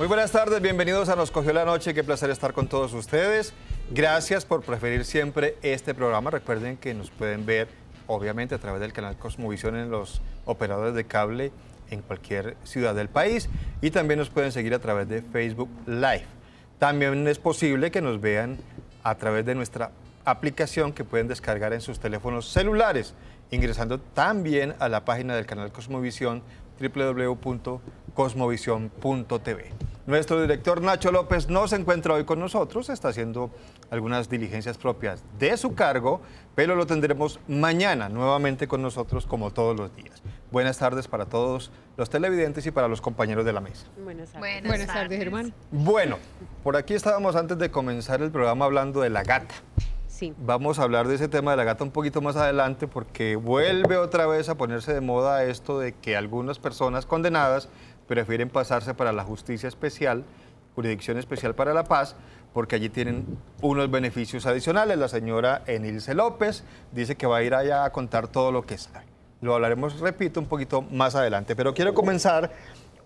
Muy buenas tardes, bienvenidos a Nos Cogió la Noche, qué placer estar con todos ustedes. Gracias por preferir siempre este programa. Recuerden que nos pueden ver, obviamente, a través del canal Cosmovisión en los operadores de cable en cualquier ciudad del país y también nos pueden seguir a través de Facebook Live. También es posible que nos vean a través de nuestra aplicación que pueden descargar en sus teléfonos celulares, ingresando también a la página del canal Cosmovisión, www.cosmovision.tv. Nuestro director Nacho López no se encuentra hoy con nosotros, está haciendo algunas diligencias propias de su cargo, pero lo tendremos mañana nuevamente con nosotros como todos los días. Buenas tardes para todos los televidentes y para los compañeros de la mesa. Buenas tardes. Buenas tardes, Germán. Bueno, por aquí estábamos antes de comenzar el programa hablando de la gata. Sí. Vamos a hablar de ese tema de la gata un poquito más adelante porque vuelve otra vez a ponerse de moda esto de que algunas personas condenadas prefieren pasarse para la justicia especial, jurisdicción especial para la paz, porque allí tienen unos beneficios adicionales. La señora Enilce López dice que va a ir allá a contar todo lo que sabe. Lo hablaremos, repito, un poquito más adelante, pero quiero comenzar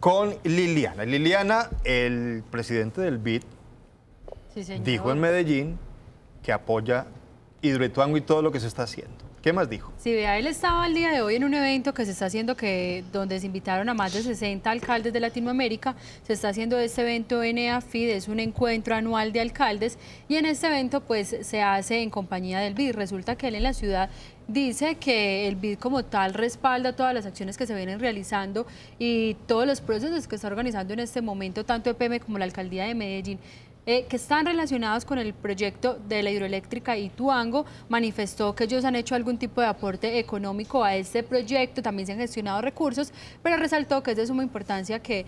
con Liliana. Liliana, el presidente del BID, dijo en Medellín que apoya Hidroituango y todo lo que se está haciendo. ¿Qué más dijo? Sí, vea, él estaba el día de hoy en un evento que se está haciendo, donde se invitaron a más de 60 alcaldes de Latinoamérica. Se está haciendo este evento en EAFID, es un encuentro anual de alcaldes, y en este evento pues se hace en compañía del BID. Resulta que él en la ciudad dice que el BID como tal respalda todas las acciones que se vienen realizando y todos los procesos que está organizando en este momento, tanto EPM como la alcaldía de Medellín, que están relacionados con el proyecto de la hidroeléctrica Ituango. Manifestó que ellos han hecho algún tipo de aporte económico a este proyecto, también se han gestionado recursos, pero resaltó que es de suma importancia que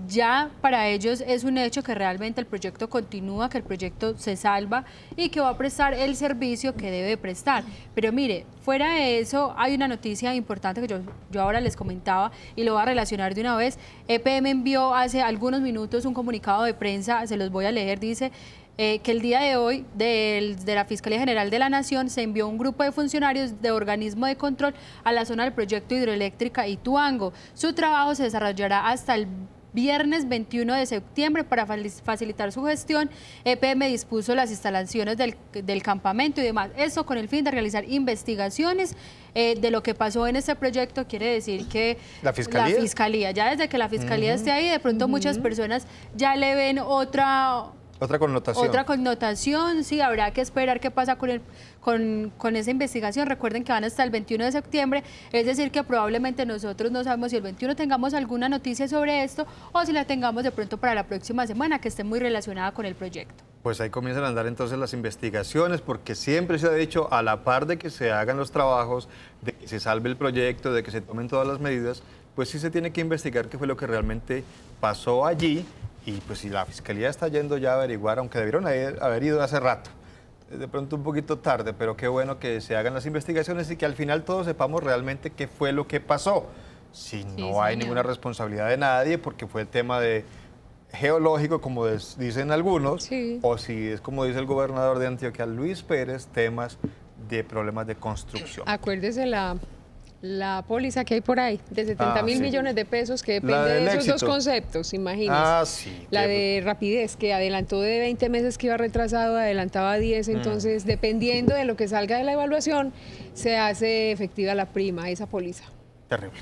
ya para ellos es un hecho que realmente el proyecto continúa, que el proyecto se salva y que va a prestar el servicio que debe prestar. Pero mire, fuera de eso hay una noticia importante que yo ahora les comentaba y lo voy a relacionar de una vez. EPM envió hace algunos minutos un comunicado de prensa, se los voy a leer. Dice que el día de hoy de la Fiscalía General de la Nación se envió un grupo de funcionarios de organismo de control a la zona del proyecto hidroeléctrica Ituango. Su trabajo se desarrollará hasta el viernes 21 de septiembre para facilitar su gestión. EPM dispuso las instalaciones del campamento y demás. Eso con el fin de realizar investigaciones de lo que pasó en este proyecto. Quiere decir que ¿La Fiscalía? Ya desde que la Fiscalía esté ahí, de pronto muchas personas ya le ven otra connotación. Sí, habrá que esperar qué pasa con esa investigación. Recuerden que van hasta el 21 de septiembre, es decir que probablemente nosotros no sabemos si el 21 tengamos alguna noticia sobre esto o si la tengamos de pronto para la próxima semana, que esté muy relacionada con el proyecto. Pues ahí comienzan a andar entonces las investigaciones, porque siempre se ha dicho, a la par de que se hagan los trabajos, de que se salve el proyecto, de que se tomen todas las medidas, pues sí se tiene que investigar qué fue lo que realmente pasó allí. Y pues si la Fiscalía está yendo ya a averiguar, aunque debieron haber ido hace rato, de pronto un poquito tarde, pero qué bueno que se hagan las investigaciones y que al final todos sepamos realmente qué fue lo que pasó. Si no hay ninguna responsabilidad de nadie, porque fue el tema de geológico, como dicen algunos, o si es como dice el gobernador de Antioquia, Luis Pérez, temas de problemas de construcción. Acuérdese la póliza que hay por ahí, de 70.000 millones de pesos, que depende de esos éxito. dos conceptos, imagínense. La de rapidez, que adelantó de 20 meses que iba retrasado, adelantaba 10, entonces dependiendo de lo que salga de la evaluación, se hace efectiva la prima, esa póliza. Terrible.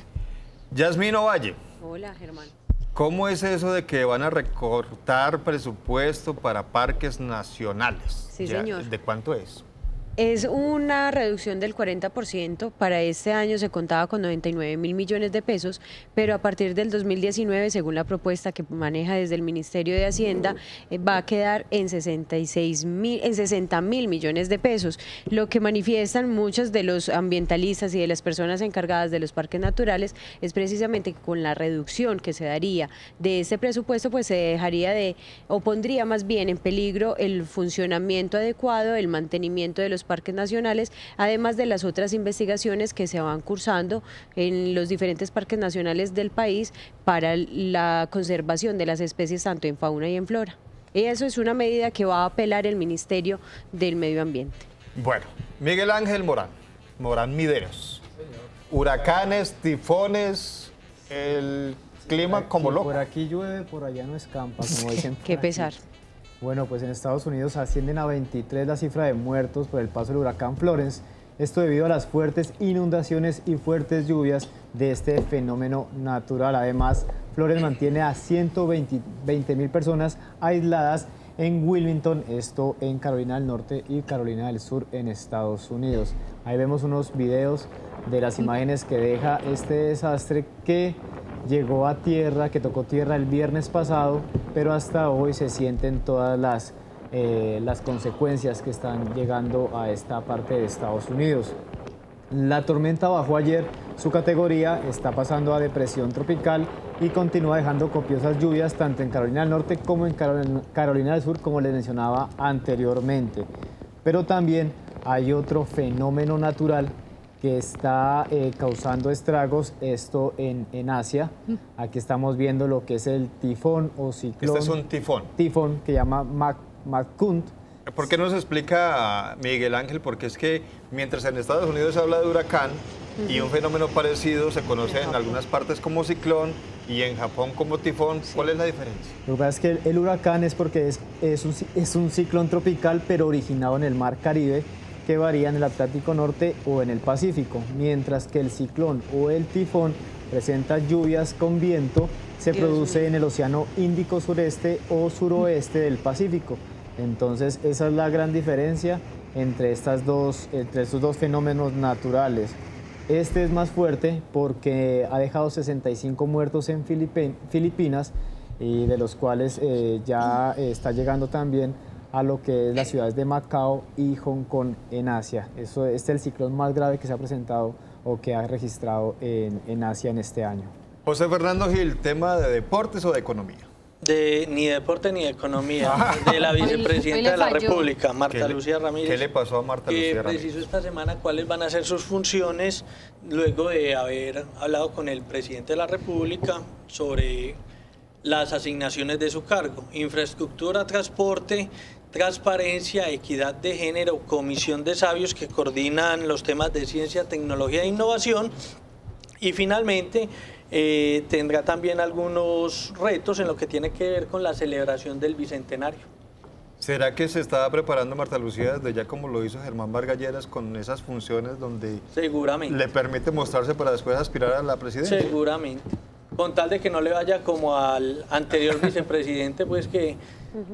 Yasmín Ovalle. Hola, Germán. ¿Cómo es eso de que van a recortar presupuesto para parques nacionales? Sí, señor. ¿De cuánto es? Es una reducción del 40%. Para este año se contaba con 99.000 millones de pesos, pero a partir del 2019, según la propuesta que maneja desde el Ministerio de Hacienda, va a quedar en 60.000 millones de pesos. Lo que manifiestan muchos de los ambientalistas y de las personas encargadas de los parques naturales es precisamente que con la reducción que se daría de este presupuesto, pues se dejaría o pondría más bien en peligro el funcionamiento adecuado, el mantenimiento de los parques nacionales, además de las otras investigaciones que se van cursando en los diferentes parques nacionales del país para la conservación de las especies tanto en fauna y en flora. Y eso es una medida que va a apelar el Ministerio del Medio Ambiente. Bueno, Miguel Ángel Morán Mideros. Huracanes, tifones, clima como loco. Por aquí llueve, por allá no escampa, como dicen. Qué pesar. Bueno, pues en Estados Unidos ascienden a 23 la cifra de muertos por el paso del huracán Florence. Esto debido a las fuertes inundaciones y fuertes lluvias de este fenómeno natural. Además, Florence mantiene a 120.000 personas aisladas en Wilmington, esto en Carolina del Norte y Carolina del Sur en Estados Unidos. Ahí vemos unos videos de las imágenes que deja este desastre que llegó a tierra, que tocó tierra el viernes pasado, pero hasta hoy se sienten todas las consecuencias que están llegando a esta parte de Estados Unidos. La tormenta bajó ayer su categoría, está pasando a depresión tropical y continúa dejando copiosas lluvias tanto en Carolina del Norte como en Carolina del Sur, como les mencionaba anteriormente. Pero también hay otro fenómeno natural que está causando estragos, esto en Asia. Aquí estamos viendo lo que es el tifón o ciclón. Este es un tifón. Tifón que llama Makkunt. ¿Por qué no se explica, Miguel Ángel? Porque es que mientras en Estados Unidos se habla de huracán y un fenómeno parecido se conoce en algunas partes como ciclón y en Japón como tifón, ¿cuál es la diferencia? Lo que pasa es que el huracán es porque es un ciclón tropical, pero originado en el Mar Caribe, que varía en el Atlántico Norte o en el Pacífico, mientras que el ciclón o el tifón presenta lluvias con viento, se produce en el Océano Índico sureste o suroeste del Pacífico. Entonces, esa es la gran diferencia entre estos dos fenómenos naturales. Este es más fuerte porque ha dejado 65 muertos en Filipinas, y de los cuales ya está llegando también a lo que es las ciudades de Macao y Hong Kong en Asia. Este es el ciclón más grave que se ha presentado o que ha registrado en Asia en este año. José Fernando Gil, ¿tema de deportes o de economía? Ni de deporte ni de economía, de la vicepresidenta de la República, Marta Lucía Ramírez. ¿Qué le pasó a Marta Lucía Ramírez? Preciso esta semana cuáles van a ser sus funciones luego de haber hablado con el presidente de la República sobre las asignaciones de su cargo: infraestructura, transporte, transparencia, equidad de género, comisión de sabios que coordinan los temas de ciencia, tecnología e innovación, y finalmente tendrá también algunos retos en lo que tiene que ver con la celebración del Bicentenario. ¿Será que se estaba preparando Marta Lucía desde ya, como lo hizo Germán Vargas Lleras, con esas funciones donde seguramente le permite mostrarse para después aspirar a la presidencia? Seguramente, con tal de que no le vaya como al anterior vicepresidente, pues que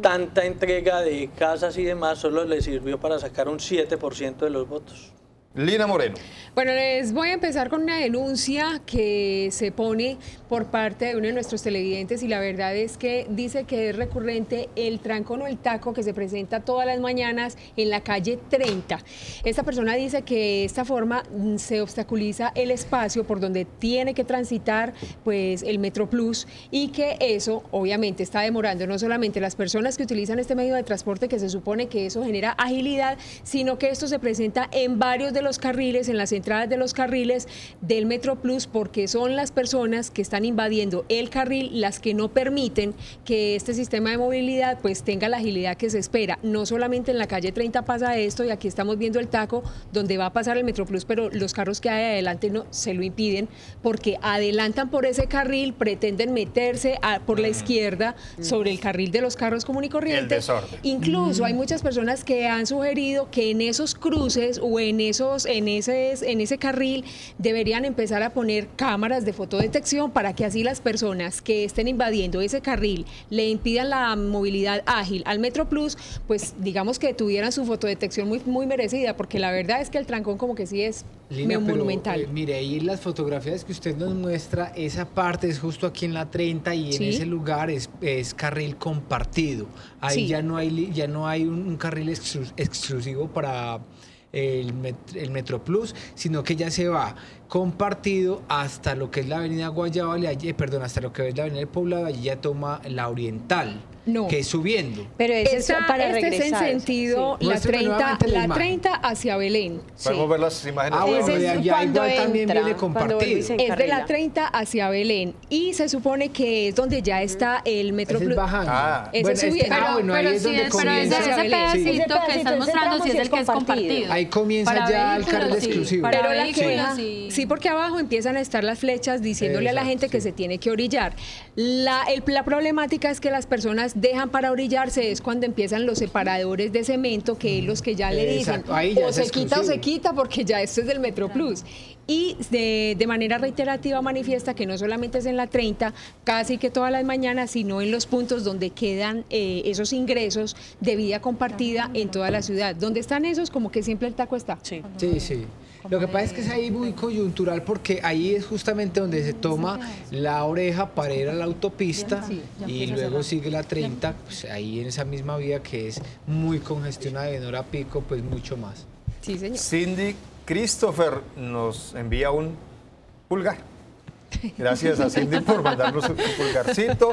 tanta entrega de casas y demás solo le sirvió para sacar un 7% de los votos. Lina Moreno. Bueno, les voy a empezar con una denuncia que se pone por parte de uno de nuestros televidentes, y la verdad es que dice que es recurrente el trancón o el taco que se presenta todas las mañanas en la calle 30. Esta persona dice que de esta forma se obstaculiza el espacio por donde tiene que transitar pues el Metroplus, y que eso obviamente está demorando no solamente las personas que utilizan este medio de transporte, que se supone que eso genera agilidad, sino que esto se presenta en varios de los carriles, en las entradas de los carriles del Metroplus, porque son las personas que están invadiendo el carril las que no permiten que este sistema de movilidad pues tenga la agilidad que se espera. No solamente en la calle 30 pasa esto, y aquí estamos viendo el taco donde va a pasar el Metroplus, pero los carros que hay adelante no se lo impiden, porque adelantan por ese carril, pretenden meterse por la izquierda sobre el carril de los carros común y corriente. El desorden. Incluso hay muchas personas que han sugerido que en esos cruces o en ese carril deberían empezar a poner cámaras de fotodetección, para que así las personas que estén invadiendo ese carril le impidan la movilidad ágil al Metroplus, pues digamos que tuvieran su fotodetección muy merecida, porque la verdad es que el trancón como que sí es monumental. Mire, ahí las fotografías que usted nos muestra, esa parte es justo aquí en la 30, y en ese lugar es carril compartido. Ahí ya no hay un carril exclusivo para el Metroplus, sino que ya se va compartido hasta lo que es la avenida Guayabal, hasta lo que es la avenida del Poblado, allí ya toma la oriental. No. Que es subiendo. Pero ese es para regresar. Es en sentido la 30 hacia Belén. Podemos ver las imágenes. Bueno, ya igual también viene compartido. Es de la 30 hacia Belén, y se supone que es donde ya está el Metroplus. Es bajando. Ese es subiendo. Ahí es donde comienza. Ese pedacito que estás mostrando sí es el que es compartido. Ahí comienza ya el carril exclusivo. Pero Sí, porque abajo empiezan a estar las flechas diciéndole a la gente que se tiene que orillar. La problemática es que las personas dejan para orillarse es cuando empiezan los separadores de cemento, que es los que ya le dicen o se quita o se quita, porque ya esto es del Metroplus. Y de manera reiterativa manifiesta que no solamente es en la 30, casi que todas las mañanas, sino en los puntos donde quedan esos ingresos de vida compartida en toda la ciudad. Donde están esos, como que siempre el taco está. Sí. Lo que pasa es que es ahí muy coyuntural, porque ahí es justamente donde se toma la oreja para ir a la autopista y luego sigue la 30, pues ahí en esa misma vía que es muy congestionada y en hora pico, pues mucho más. Sí, señor. Cindy Christopher nos envía un pulgar. Gracias a Cindy por mandarnos un pulgarcito.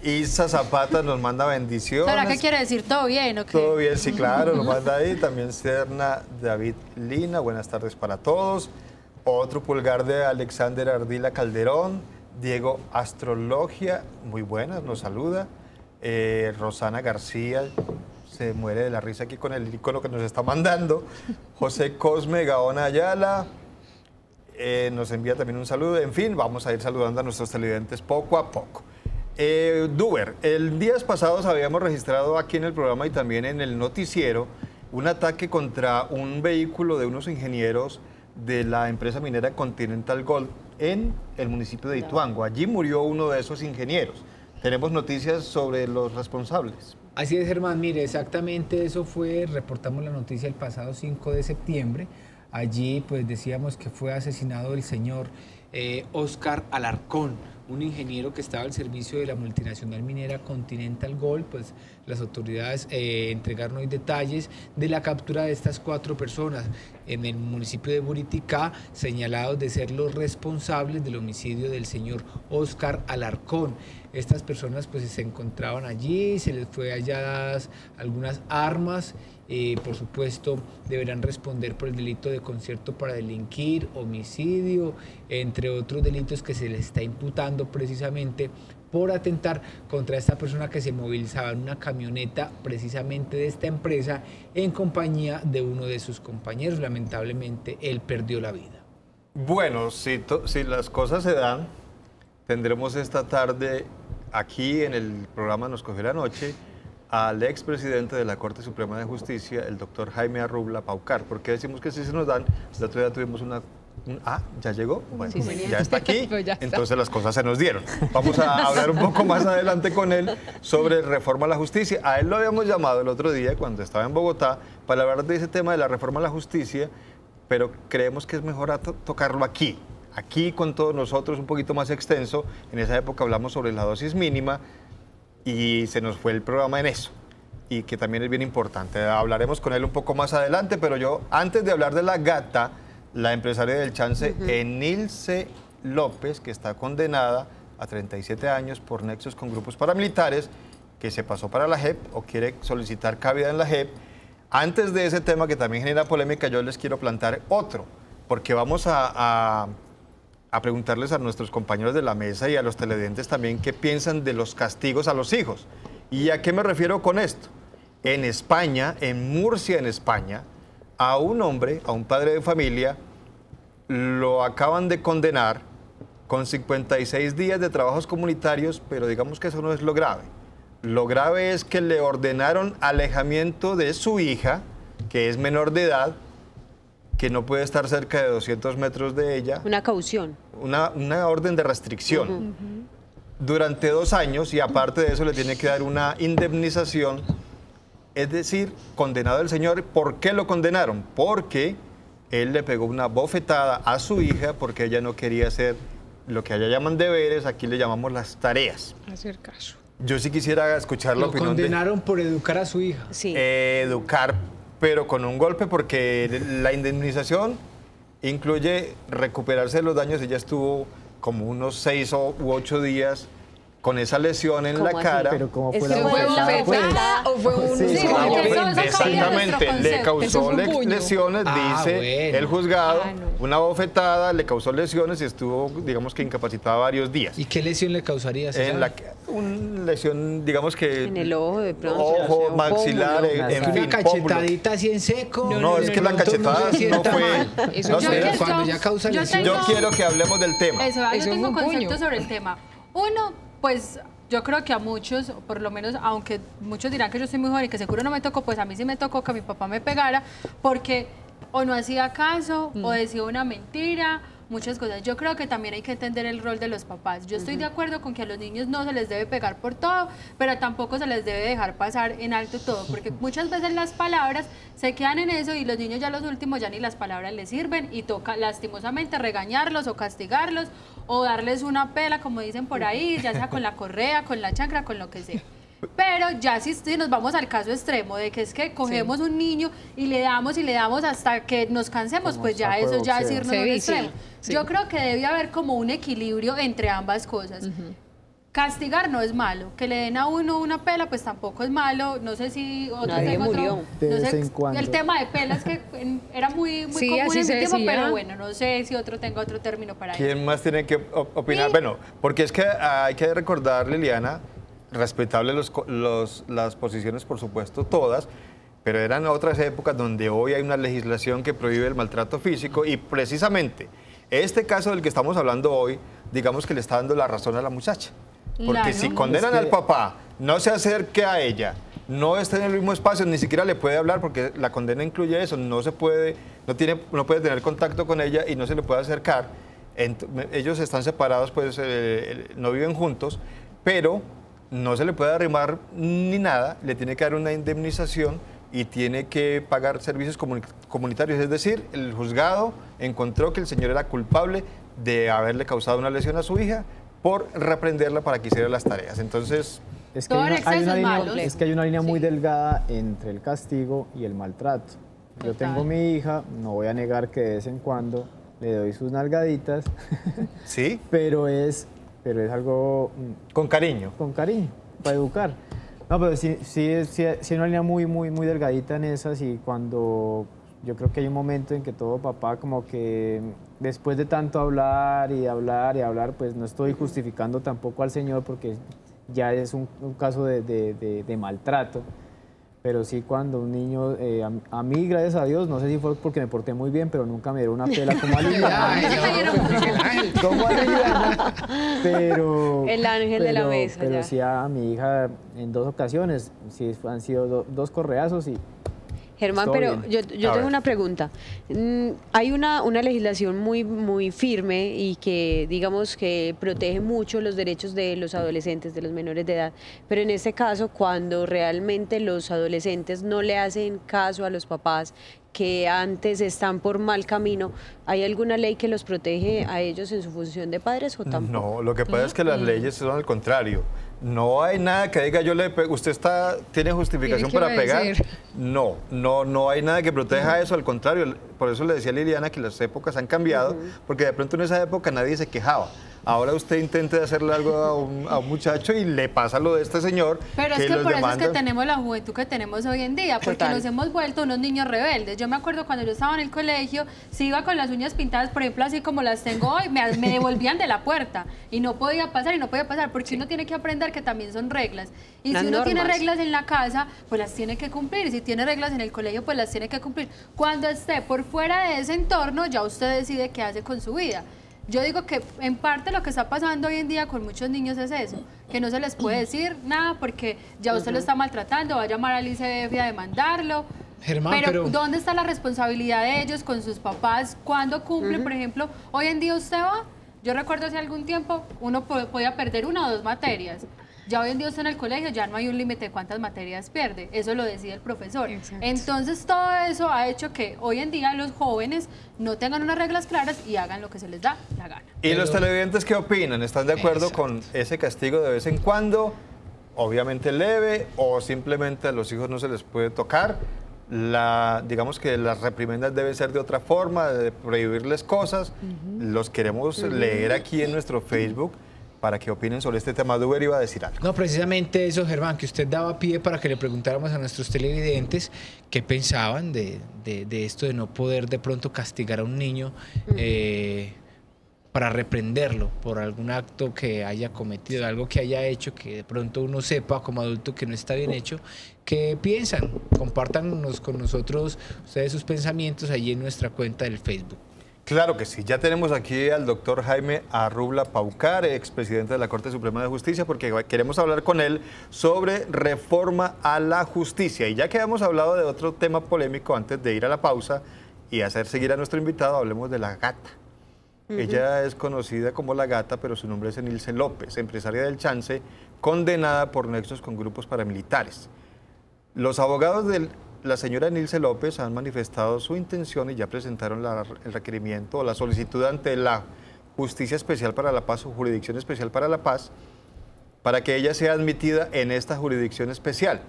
Isa Zapata nos manda bendiciones. ¿Será que quiere decir todo bien o qué? Todo bien, sí, claro, nos manda ahí. También Serna David Lina, buenas tardes para todos. Otro pulgar de Alexander Ardila Calderón. Diego Astrologia, muy buenas, nos saluda. Rosana García se muere de la risa aquí con el icono que nos está mandando. José Cosme Gaona Ayala nos envía también un saludo. En fin, vamos a ir saludando a nuestros televidentes poco a poco. Duber, el días pasados habíamos registrado aquí en el programa y también en el noticiero un ataque contra un vehículo de unos ingenieros de la empresa minera Continental Gold en el municipio de Ituango. Allí murió uno de esos ingenieros. Tenemos noticias sobre los responsables. Así es, Germán, mire, exactamente eso fue, reportamos la noticia el pasado 5 de septiembre. Allí pues decíamos que fue asesinado el señor Óscar Alarcón, un ingeniero que estaba al servicio de la multinacional minera Continental Gold. Pues las autoridades entregaron hoy detalles de la captura de estas 4 personas en el municipio de Buriticá, señalados de ser los responsables del homicidio del señor Óscar Alarcón. Estas personas pues se encontraban allí, se les fue halladas algunas armas. Por supuesto, deberán responder por el delito de concierto para delinquir, homicidio, entre otros delitos que se les está imputando precisamente por atentar contra esta persona que se movilizaba en una camioneta precisamente de esta empresa en compañía de uno de sus compañeros. Lamentablemente, él perdió la vida. Bueno, si las cosas se dan, tendremos esta tarde aquí en el programa Nos Cogió la Noche al expresidente de la Corte Suprema de Justicia, el doctor Jaime Arrubla Paucar. ¿Por qué decimos que sí se nos dan? El otro día tuvimos ¿ya llegó? Bueno, sí, ya está aquí, pues ya está. Entonces las cosas se nos dieron. Vamos a hablar un poco más adelante con él sobre reforma a la justicia. A él lo habíamos llamado el otro día cuando estaba en Bogotá para hablar de ese tema de la reforma a la justicia, pero creemos que es mejor tocarlo aquí con todos nosotros, un poquito más extenso. En esa época hablamos sobre la dosis mínima y se nos fue el programa en eso, y que también es bien importante. Hablaremos con él un poco más adelante, pero yo, antes de hablar de la gata, la empresaria del chance, Enilce López, que está condenada a 37 años por nexos con grupos paramilitares, que se pasó para la JEP o quiere solicitar cabida en la JEP. Antes de ese tema que también genera polémica, yo les quiero plantear otro, porque vamos a preguntarles a nuestros compañeros de la mesa y a los televidentes también qué piensan de los castigos a los hijos. ¿Y a qué me refiero con esto? En España, en Murcia, en España, a un hombre, a un padre de familia, lo acaban de condenar con 56 días de trabajos comunitarios, pero digamos que eso no es lo grave. Lo grave es que le ordenaron alejamiento de su hija, que es menor de edad, que no puede estar cerca de 200 metros de ella. Una caución. Una orden de restricción. Durante 2 años, y aparte de eso le tiene que dar una indemnización. Es decir, condenado el señor. ¿Por qué lo condenaron? Porque él le pegó una bofetada a su hija porque ella no quería hacer lo que allá llaman deberes, aquí le llamamos las tareas. Hacer caso. Yo sí quisiera escuchar la opinión. Lo condenaron por educar a su hija. Sí. Educar, pero con un golpe, porque la indemnización incluye recuperarse de los daños. Ella estuvo como unos 6 u 8 días con esa lesión en la cara. Pero ¿cómo fue la bofetada o fue un... Sí, exactamente, le causó lesiones, dice el juzgado, una bofetada le causó lesiones y estuvo, digamos que incapacitado varios días. ¿Y qué lesión le causaría? Una lesión, digamos que... En el ojo, de pronto. Ojo, maxilar, en fin, una cachetadita así en seco. No, es que la cachetada no fue... Cuando ya causa lesión. Yo quiero que hablemos del tema. Yo tengo conceptos sobre el tema. Uno, pues yo creo que a muchos, por lo menos, aunque muchos dirán que yo soy muy joven y que seguro no me tocó, pues a mí sí me tocó que mi papá me pegara porque o no hacía caso o decía una mentira, muchas cosas. Yo creo que también hay que entender el rol de los papás. Yo estoy de acuerdo con que a los niños no se les debe pegar por todo, pero tampoco se les debe dejar pasar en alto todo, porque muchas veces las palabras se quedan en eso y los niños ya los últimos ya ni las palabras les sirven y toca lastimosamente regañarlos o castigarlos o darles una pela, como dicen por ahí, ya sea con la correa, con la chancla, con lo que sea. Pero ya si nos vamos al caso extremo de que es que cogemos un niño y le damos hasta que nos cansemos, pues ya eso ya es irnos a un extremo. Yo creo que debe haber como un equilibrio entre ambas cosas. Castigar no es malo, que le den a uno una pela pues tampoco es malo, no sé si nadie murió. No sé, el tema de pelas que era muy común en mi tiempo, pero bueno, no sé si otro tenga otro término para eso. ¿Quién más tiene que opinar? Sí. Bueno, porque es que hay que recordar, Liliana, respetable las posiciones, por supuesto, todas, pero eran otras épocas donde hoy hay una legislación que prohíbe el maltrato físico y precisamente este caso del que estamos hablando hoy, digamos que le está dando la razón a la muchacha. Porque si condenan al papá, no se acerque a ella, no está en el mismo espacio, ni siquiera le puede hablar porque la condena incluye eso, no puede tener contacto con ella y no se le puede acercar. Ellos están separados, pues no viven juntos, pero no se le puede arrimar ni nada, le tiene que dar una indemnización y tiene que pagar servicios comunitarios. Es decir, el juzgado encontró que el señor era culpable de haberle causado una lesión a su hija por reprenderla para que hiciera las tareas. Entonces... Es que hay una línea muy delgada entre el castigo y el maltrato. Yo tengo mi hija, no voy a negar que de vez en cuando le doy sus nalgaditas. ¿Sí? Pero es algo... Con cariño. Con cariño, para educar. No, pero sí hay una línea muy, muy, muy delgadita en esas y cuando... Yo creo que hay un momento en que todo papá como que después de tanto hablar y hablar y hablar, pues no estoy justificando tampoco al señor porque ya es un caso de maltrato. Pero sí cuando un niño, a mí gracias a Dios, no sé si fue porque me porté muy bien, pero nunca me dieron una pela como a Liliana. Como a Liliana. Pero... El ángel de la mesa. Pero ya. Sí a mi hija en 2 ocasiones, sí han sido 2 correazos y... Germán, pero yo tengo una pregunta. Hay una legislación muy firme y que digamos que protege mucho los derechos de los adolescentes, de los menores de edad, pero en este caso cuando realmente los adolescentes no le hacen caso a los papás que antes están por mal camino, ¿hay alguna ley que los protege a ellos en su función de padres o tampoco? No, lo que pasa es que las leyes son al contrario. No hay nada que diga yo le pego, usted tiene justificación para pegar. No hay nada que proteja eso, al contrario. Por eso le decía a Liliana que las épocas han cambiado, porque de pronto en esa época nadie se quejaba. Ahora usted intenta hacerle algo a un muchacho y le pasa lo de este señor. Pero es que por eso es que tenemos la juventud que tenemos hoy en día, porque nos hemos vuelto unos niños rebeldes. Yo me acuerdo cuando yo estaba en el colegio, si iba con las uñas pintadas, por ejemplo, así como las tengo hoy, me devolvían de la puerta y no podía pasar, porque uno tiene que aprender que también son reglas. Y si uno tiene reglas en la casa, pues las tiene que cumplir. Y si tiene reglas en el colegio, pues las tiene que cumplir. Cuando esté por fuera de ese entorno, ya usted decide qué hace con su vida. Yo digo que en parte lo que está pasando hoy en día con muchos niños es eso, que no se les puede decir nada porque ya usted lo está maltratando, va a llamar al ICBF a demandarlo. Germán, pero ¿dónde está la responsabilidad de ellos con sus papás? ¿Cuándo cumplen? Por ejemplo, hoy en día usted va, yo recuerdo hace algún tiempo, uno podía perder 1 o 2 materias. Ya hoy en día usted en el colegio ya no hay un límite de cuántas materias pierde, eso lo decide el profesor. Exacto. Entonces todo eso ha hecho que hoy en día los jóvenes no tengan unas reglas claras y hagan lo que se les da la gana. ¿Y los televidentes qué opinan? ¿Están de acuerdo con ese castigo de vez en cuando? Obviamente leve, o simplemente a los hijos no se les puede tocar. Digamos que las reprimendas deben ser de otra forma, de prohibirles cosas. Los queremos leer aquí en nuestro Facebook. para que opinen sobre este tema. Duber iba a decir algo. No, precisamente eso, Germán, que usted daba pie para que le preguntáramos a nuestros televidentes qué pensaban de esto de no poder de pronto castigar a un niño para reprenderlo por algún acto que haya cometido, algo que haya hecho, que de pronto uno sepa como adulto que no está bien hecho. ¿Qué piensan? Compártanos con nosotros ustedes sus pensamientos allí en nuestra cuenta del Facebook. Claro que sí, ya tenemos aquí al doctor Jaime Arrubla Paucar, expresidente de la Corte Suprema de Justicia, porque queremos hablar con él sobre reforma a la justicia. Y ya que hemos hablado de otro tema polémico antes de ir a la pausa y hacer seguir a nuestro invitado, hablemos de la gata. Ella es conocida como la gata, pero su nombre es Enilce López, empresaria del chance, condenada por nexos con grupos paramilitares. Los abogados de la señora Enilce López han manifestado su intención y ya presentaron el requerimiento o la solicitud ante la Justicia Especial para la Paz o Jurisdicción Especial para la Paz para que ella sea admitida en esta jurisdicción especial.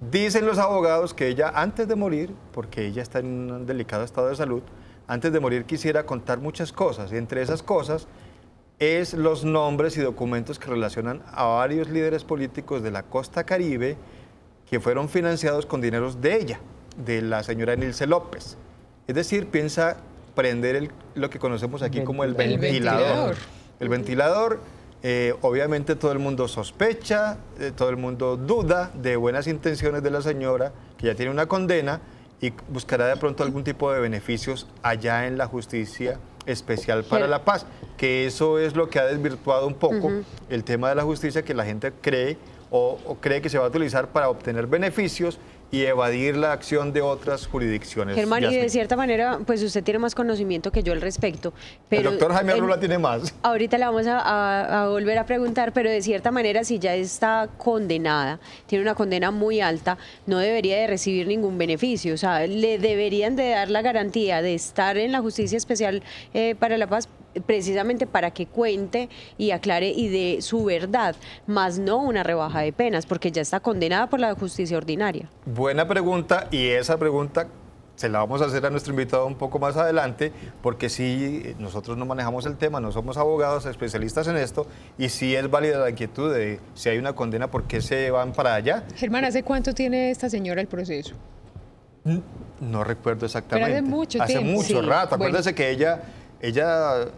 Dicen los abogados que ella, antes de morir, porque ella está en un delicado estado de salud, antes de morir quisiera contar muchas cosas, y entre esas cosas es los nombres y documentos que relacionan a varios líderes políticos de la costa caribe que fueron financiados con dineros de ella, de la señora Enilce López. Es decir, piensa prender lo que conocemos aquí como el ventilador. El ventilador, obviamente todo el mundo sospecha, todo el mundo duda de buenas intenciones de la señora, que ya tiene una condena, y buscará de pronto algún tipo de beneficios allá en la Justicia Especial para la Paz, que eso es lo que ha desvirtuado un poco el tema de la justicia, que la gente cree o cree que se va a utilizar para obtener beneficios y evadir la acción de otras jurisdicciones. Germán, y de cierta manera, pues usted tiene más conocimiento que yo al respecto. Pero el doctor Jaime Arrubla tiene más. Ahorita le vamos a volver a preguntar, pero de cierta manera, si ya está condenada, tiene una condena muy alta, no debería de recibir ningún beneficio. O sea, le deberían de dar la garantía de estar en la Justicia Especial para la Paz, precisamente para que cuente y aclare y dé su verdad, más no una rebaja de penas, porque ya está condenada por la justicia ordinaria. Buena pregunta, y esa pregunta se la vamos a hacer a nuestro invitado un poco más adelante, porque sí, nosotros no manejamos el tema, no somos abogados especialistas en esto, y sí es válida la inquietud de si hay una condena, ¿por qué se van para allá? Germán, ¿hace cuánto tiene esta señora el proceso? No recuerdo exactamente. Pero hace mucho tiempo. Hace mucho rato. Acuérdese que ella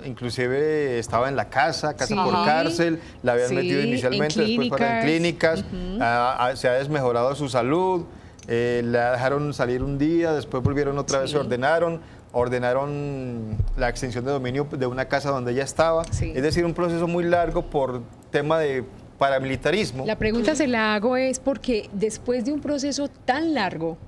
inclusive estaba en la casa por cárcel, la habían metido inicialmente, después para en clínicas, se ha desmejorado su salud, la dejaron salir un día, después volvieron otra vez, se ordenaron la extensión de dominio de una casa donde ella estaba, es decir, un proceso muy largo por tema de paramilitarismo. La pregunta se la hago es porque después de un proceso tan largo,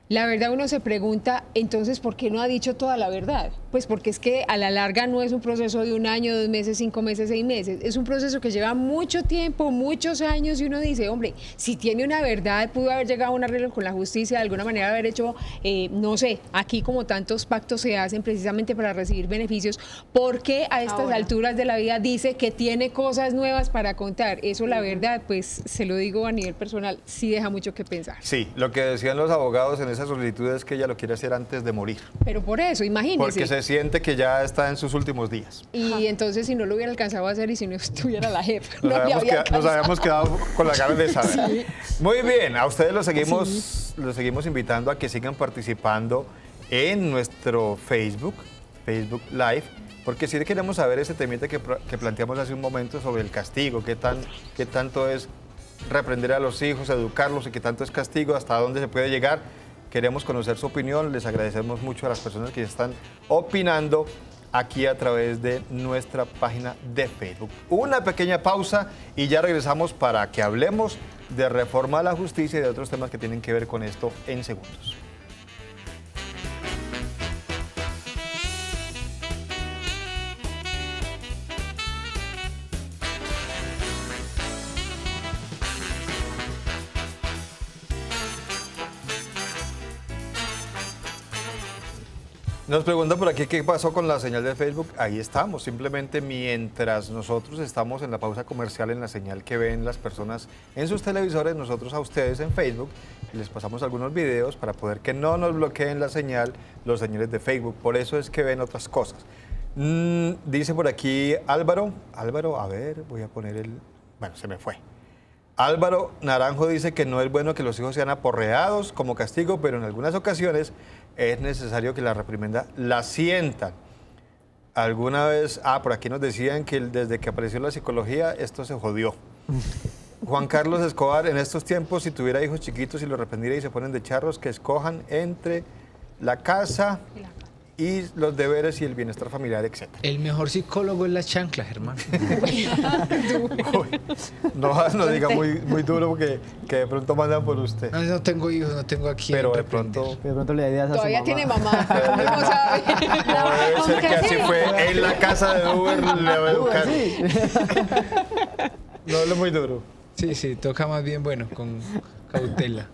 la verdad uno se pregunta, entonces, ¿por qué no ha dicho toda la verdad? Pues porque es que a la larga no es un proceso de 1 año, 2 meses, 5 meses, 6 meses. Es un proceso que lleva mucho tiempo, muchos años, y uno dice, hombre, si tiene una verdad, pudo haber llegado a un arreglo con la justicia, de alguna manera haber hecho, no sé, aquí como tantos pactos se hacen precisamente para recibir beneficios, ¿por qué a estas alturas de la vida dice que tiene cosas nuevas para contar? Eso, la verdad, pues se lo digo a nivel personal, sí deja mucho que pensar. Sí, lo que decían los abogados en esa solicitud es que ella lo quiere hacer antes de morir. Pero por eso, imagínese. Porque se siente que ya está en sus últimos días. Y entonces, si no lo hubiera alcanzado a hacer y si no estuviera la jefa, nos habíamos quedado con las ganas de saber. Sí. Muy bien, a ustedes los seguimos invitando a que sigan participando en nuestro Facebook Live, porque sí queremos saber ese temita que planteamos hace un momento sobre el castigo, qué tanto es reprender a los hijos, educarlos, y qué tanto es castigo, hasta dónde se puede llegar. Queremos conocer su opinión, les agradecemos mucho a las personas que están opinando aquí a través de nuestra página de Facebook. Una pequeña pausa y ya regresamos para que hablemos de reforma a la justicia y de otros temas que tienen que ver con esto en segundos. Nos preguntan por aquí qué pasó con la señal de Facebook. Ahí estamos, simplemente mientras nosotros estamos en la pausa comercial, en la señal que ven las personas en sus televisores, nosotros a ustedes en Facebook les pasamos algunos videos para poder que no nos bloqueen la señal, los señales de Facebook. Por eso es que ven otras cosas. Dice por aquí Álvaro, a ver, voy a poner el... Bueno, se me fue. Álvaro Naranjo dice que no es bueno que los hijos sean aporreados como castigo, pero en algunas ocasiones es necesario que la reprimenda la sientan. Alguna vez, por aquí nos decían que desde que apareció la psicología, esto se jodió. Juan Carlos Escobar, en estos tiempos, si tuviera hijos chiquitos y los reprendiera y se ponen de charros, que escojan entre la casa y los deberes y el bienestar familiar, etc. El mejor psicólogo es la chancla, Germán. No diga muy duro porque que de pronto mandan por usted. No tengo hijos, no tengo aquí. Pero de pronto le da ideas a todavía su mamá. Tiene mamá. ¿Cómo sabe? Puede ser que así fue. En la casa de Uber le va a educar. No hable muy duro. Sí, toca más bien, bueno, con cautela.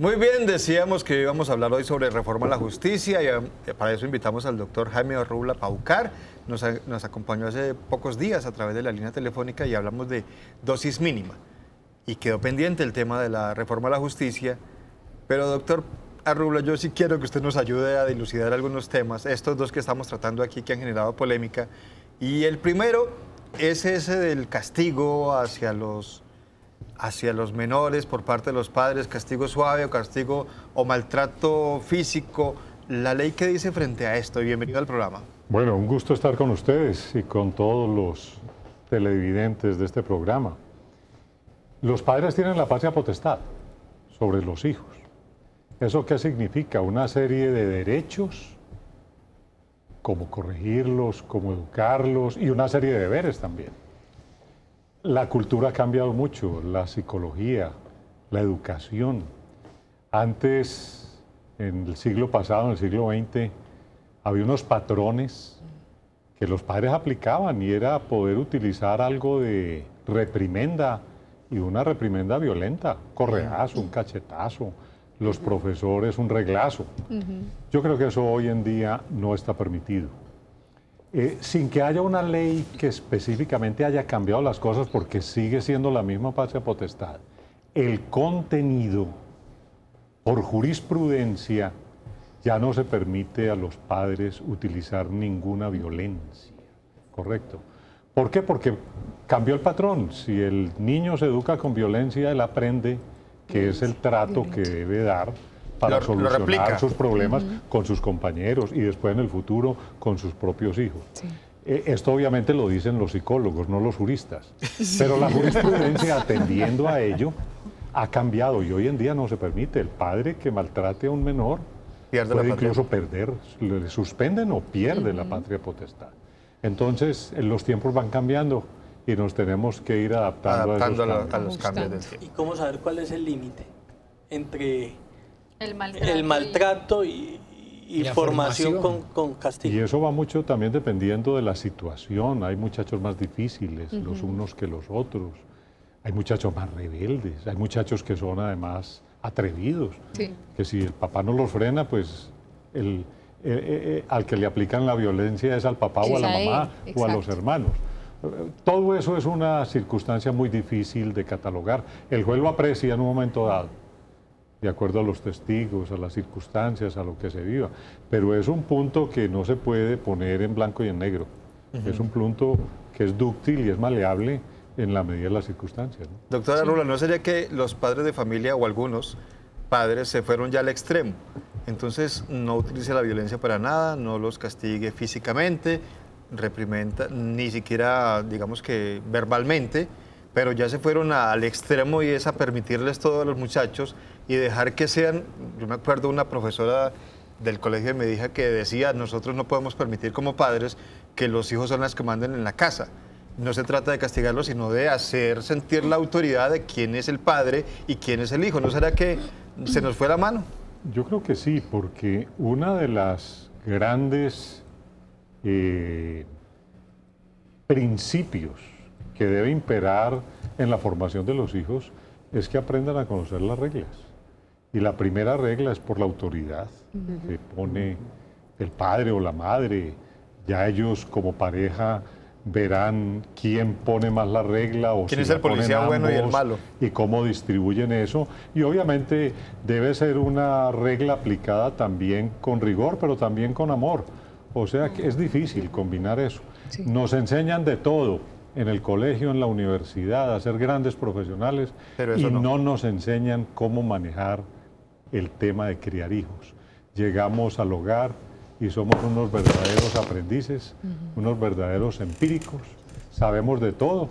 Muy bien, decíamos que íbamos a hablar hoy sobre reforma a la justicia y para eso invitamos al doctor Jaime Arrubla Paucar. Nos acompañó hace pocos días a través de la línea telefónica y hablamos de dosis mínima. Y quedó pendiente el tema de la reforma a la justicia. Pero doctor Arrubla, yo sí quiero que usted nos ayude a dilucidar algunos temas, estos dos que estamos tratando aquí que han generado polémica. Y el primero es ese del castigo hacia los menores por parte de los padres, castigo suave o castigo o maltrato físico. ¿La ley qué dice frente a esto? Bienvenido al programa. Bueno, un gusto estar con ustedes y con todos los televidentes de este programa. Los padres tienen la patria potestad sobre los hijos. ¿Eso qué significa? Una serie de derechos, como corregirlos, como educarlos y una serie de deberes también. La cultura ha cambiado mucho, la psicología, la educación. Antes, en el siglo pasado, en el siglo XX, había unos patrones que los padres aplicaban y era poder utilizar algo de reprimenda y una reprimenda violenta, correazo, un cachetazo, los profesores un reglazo. Yo creo que eso hoy en día no está permitido. Sin que haya una ley que específicamente haya cambiado las cosas porque sigue siendo la misma patria potestad, el contenido, por jurisprudencia, ya no se permite a los padres utilizar ninguna violencia, ¿correcto? ¿Por qué? Porque cambió el patrón. Si el niño se educa con violencia, él aprende que es el trato que debe dar para solucionar sus problemas con sus compañeros y después en el futuro con sus propios hijos. Sí. Esto obviamente lo dicen los psicólogos, no los juristas. Pero la jurisprudencia, atendiendo a ello, ha cambiado y hoy en día no se permite. El padre que maltrate a un menor puede incluso perder, le suspenden o pierde la patria potestad. Entonces, los tiempos van cambiando y nos tenemos que ir adaptando a los cambios del tiempo. ¿Y cómo saber cuál es el límite entre el maltrato y formación con castigo? Y eso va mucho también dependiendo de la situación. Hay muchachos más difíciles, los unos que los otros. Hay muchachos más rebeldes, hay muchachos que son además atrevidos. Sí. Que si el papá no los frena, pues al que le aplican la violencia es al papá o a la mamá o a los hermanos. Todo eso es una circunstancia muy difícil de catalogar. El juez lo aprecia en un momento dado, de acuerdo a los testigos, a las circunstancias, a lo que se viva. Pero es un punto que no se puede poner en blanco y en negro. Es un punto que es dúctil y es maleable en la medida de las circunstancias, ¿no? Doctora Arrubla, ¿no sería que los padres de familia o algunos padres se fueron ya al extremo? Entonces no utilice la violencia para nada, no los castigue físicamente, reprimenda, ni siquiera, digamos que verbalmente, pero ya se fueron al extremo y es a permitirles todo a los muchachos y dejar que sean. Yo me acuerdo una profesora del colegio me dijo que decía, nosotros no podemos permitir como padres que los hijos son los que manden en la casa. No se trata de castigarlos, sino de hacer sentir la autoridad de quién es el padre y quién es el hijo. ¿No será que se nos fue la mano? Yo creo que sí, porque una de las grandes principios que debe imperar en la formación de los hijos es que aprendan a conocer las reglas. Y la primera regla es por la autoridad que pone el padre o la madre. Ya ellos como pareja verán quién pone más la regla o quién es el policía bueno y el malo y cómo distribuyen eso. Y obviamente debe ser una regla aplicada también con rigor, pero también con amor, O sea que es difícil combinar eso. Sí. Nos enseñan de todo en el colegio, en la universidad, a ser grandes profesionales, y no nos enseñan cómo manejar el tema de criar hijos. Llegamos al hogar y somos unos verdaderos aprendices, unos verdaderos empíricos, sabemos de todo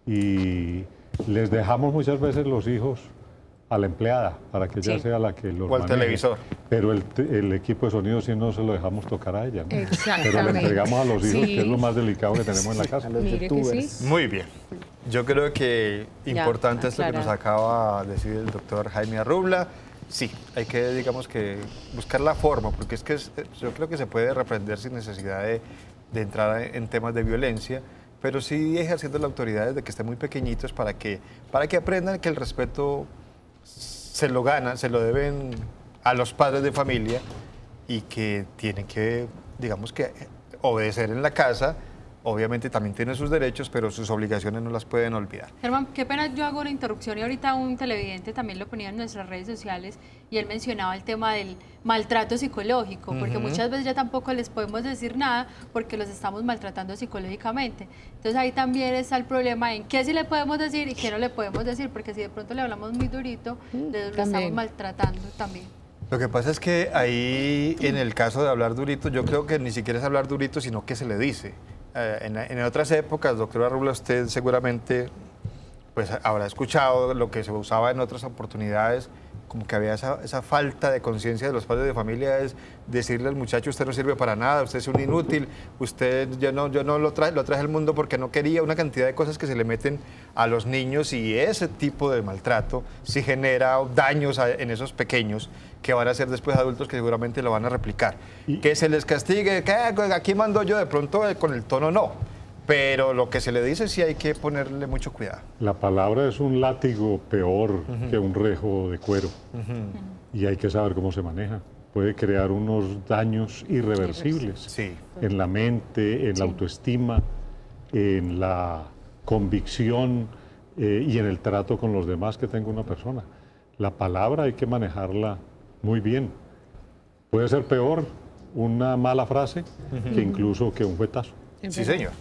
y les dejamos muchas veces los hijos a la empleada para que ella sea la que los maneje. Televisor. Pero el equipo de sonido sí no se lo dejamos tocar a ella, ¿no? Exactamente. Pero le entregamos a los hijos, que es lo más delicado que tenemos en la casa. Mire que sí. Muy bien. Yo creo que importante es lo que nos acaba de decir el doctor Jaime Arrubla. Sí, hay que, digamos que, buscar la forma, porque es que yo creo que se puede reprender sin necesidad de entrar en temas de violencia, pero sí ejerciendo la autoridad desde que estén muy pequeñitos para que aprendan que el respeto se lo ganan, se lo deben a los padres de familia y que tienen que, digamos que, obedecer en la casa. Obviamente también tienen sus derechos, pero sus obligaciones no las pueden olvidar. Germán, qué pena, yo hago una interrupción y ahorita un televidente también lo ponía en nuestras redes sociales y él mencionaba el tema del maltrato psicológico, porque muchas veces ya tampoco les podemos decir nada porque los estamos maltratando psicológicamente. Entonces ahí también está el problema en qué sí le podemos decir y qué no le podemos decir, porque si de pronto le hablamos muy durito, lo estamos maltratando también. Lo que pasa es que ahí, en el caso de hablar durito, yo creo que ni siquiera es hablar durito, sino que se le dice. En otras épocas, doctora Arrubla, usted seguramente pues, habrá escuchado lo que se usaba en otras oportunidades, como que había esa falta de conciencia de los padres de familia, es decirle al muchacho, usted no sirve para nada, usted es un inútil, yo no lo traje al mundo porque no quería, una cantidad de cosas que se le meten a los niños, y ese tipo de maltrato sí genera daños en esos pequeños que van a ser después adultos que seguramente lo van a replicar. Que se les castigue, que aquí mando yo, de pronto con el tono no. Pero lo que se le dice sí hay que ponerle mucho cuidado. La palabra es un látigo peor que un rejo de cuero. Y hay que saber cómo se maneja. Puede crear unos daños irreversibles en la mente, en la autoestima, en la convicción y en el trato con los demás que tenga una persona. La palabra hay que manejarla muy bien. Puede ser peor una mala frase que incluso que un fuetazo. Sí, señor.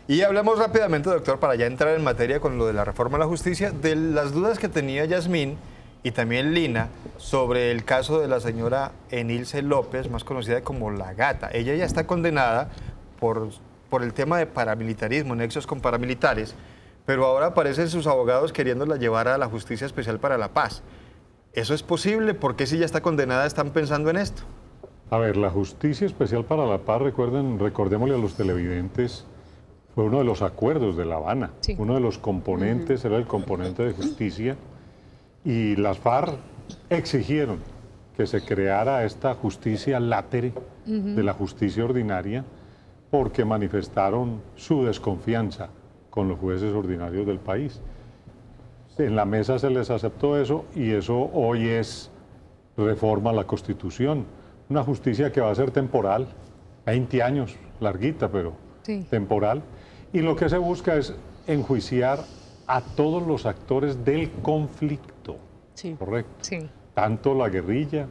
Y hablamos rápidamente, doctor, para ya entrar en materia con lo de la reforma a la justicia, de las dudas que tenía Yasmín y también Lina sobre el caso de la señora Enilce López, más conocida como La Gata. Ella ya está condenada por el tema de paramilitarismo, nexos con paramilitares, pero ahora aparecen sus abogados queriéndola llevar a la Justicia Especial para la Paz. ¿Eso es posible? ¿Por qué si ya está condenada están pensando en esto? A ver, la Justicia Especial para la Paz, recordémosle a los televidentes, fue uno de los acuerdos de La Habana. Uno de los componentes era el componente de justicia, y las FARC exigieron que se creara esta justicia látere de la justicia ordinaria, porque manifestaron su desconfianza con los jueces ordinarios del país. En la mesa se les aceptó eso, y eso hoy es reforma a la Constitución. Una justicia que va a ser temporal, 20 años, larguita, pero temporal. Y lo que se busca es enjuiciar a todos los actores del conflicto, ¿correcto? Tanto la guerrilla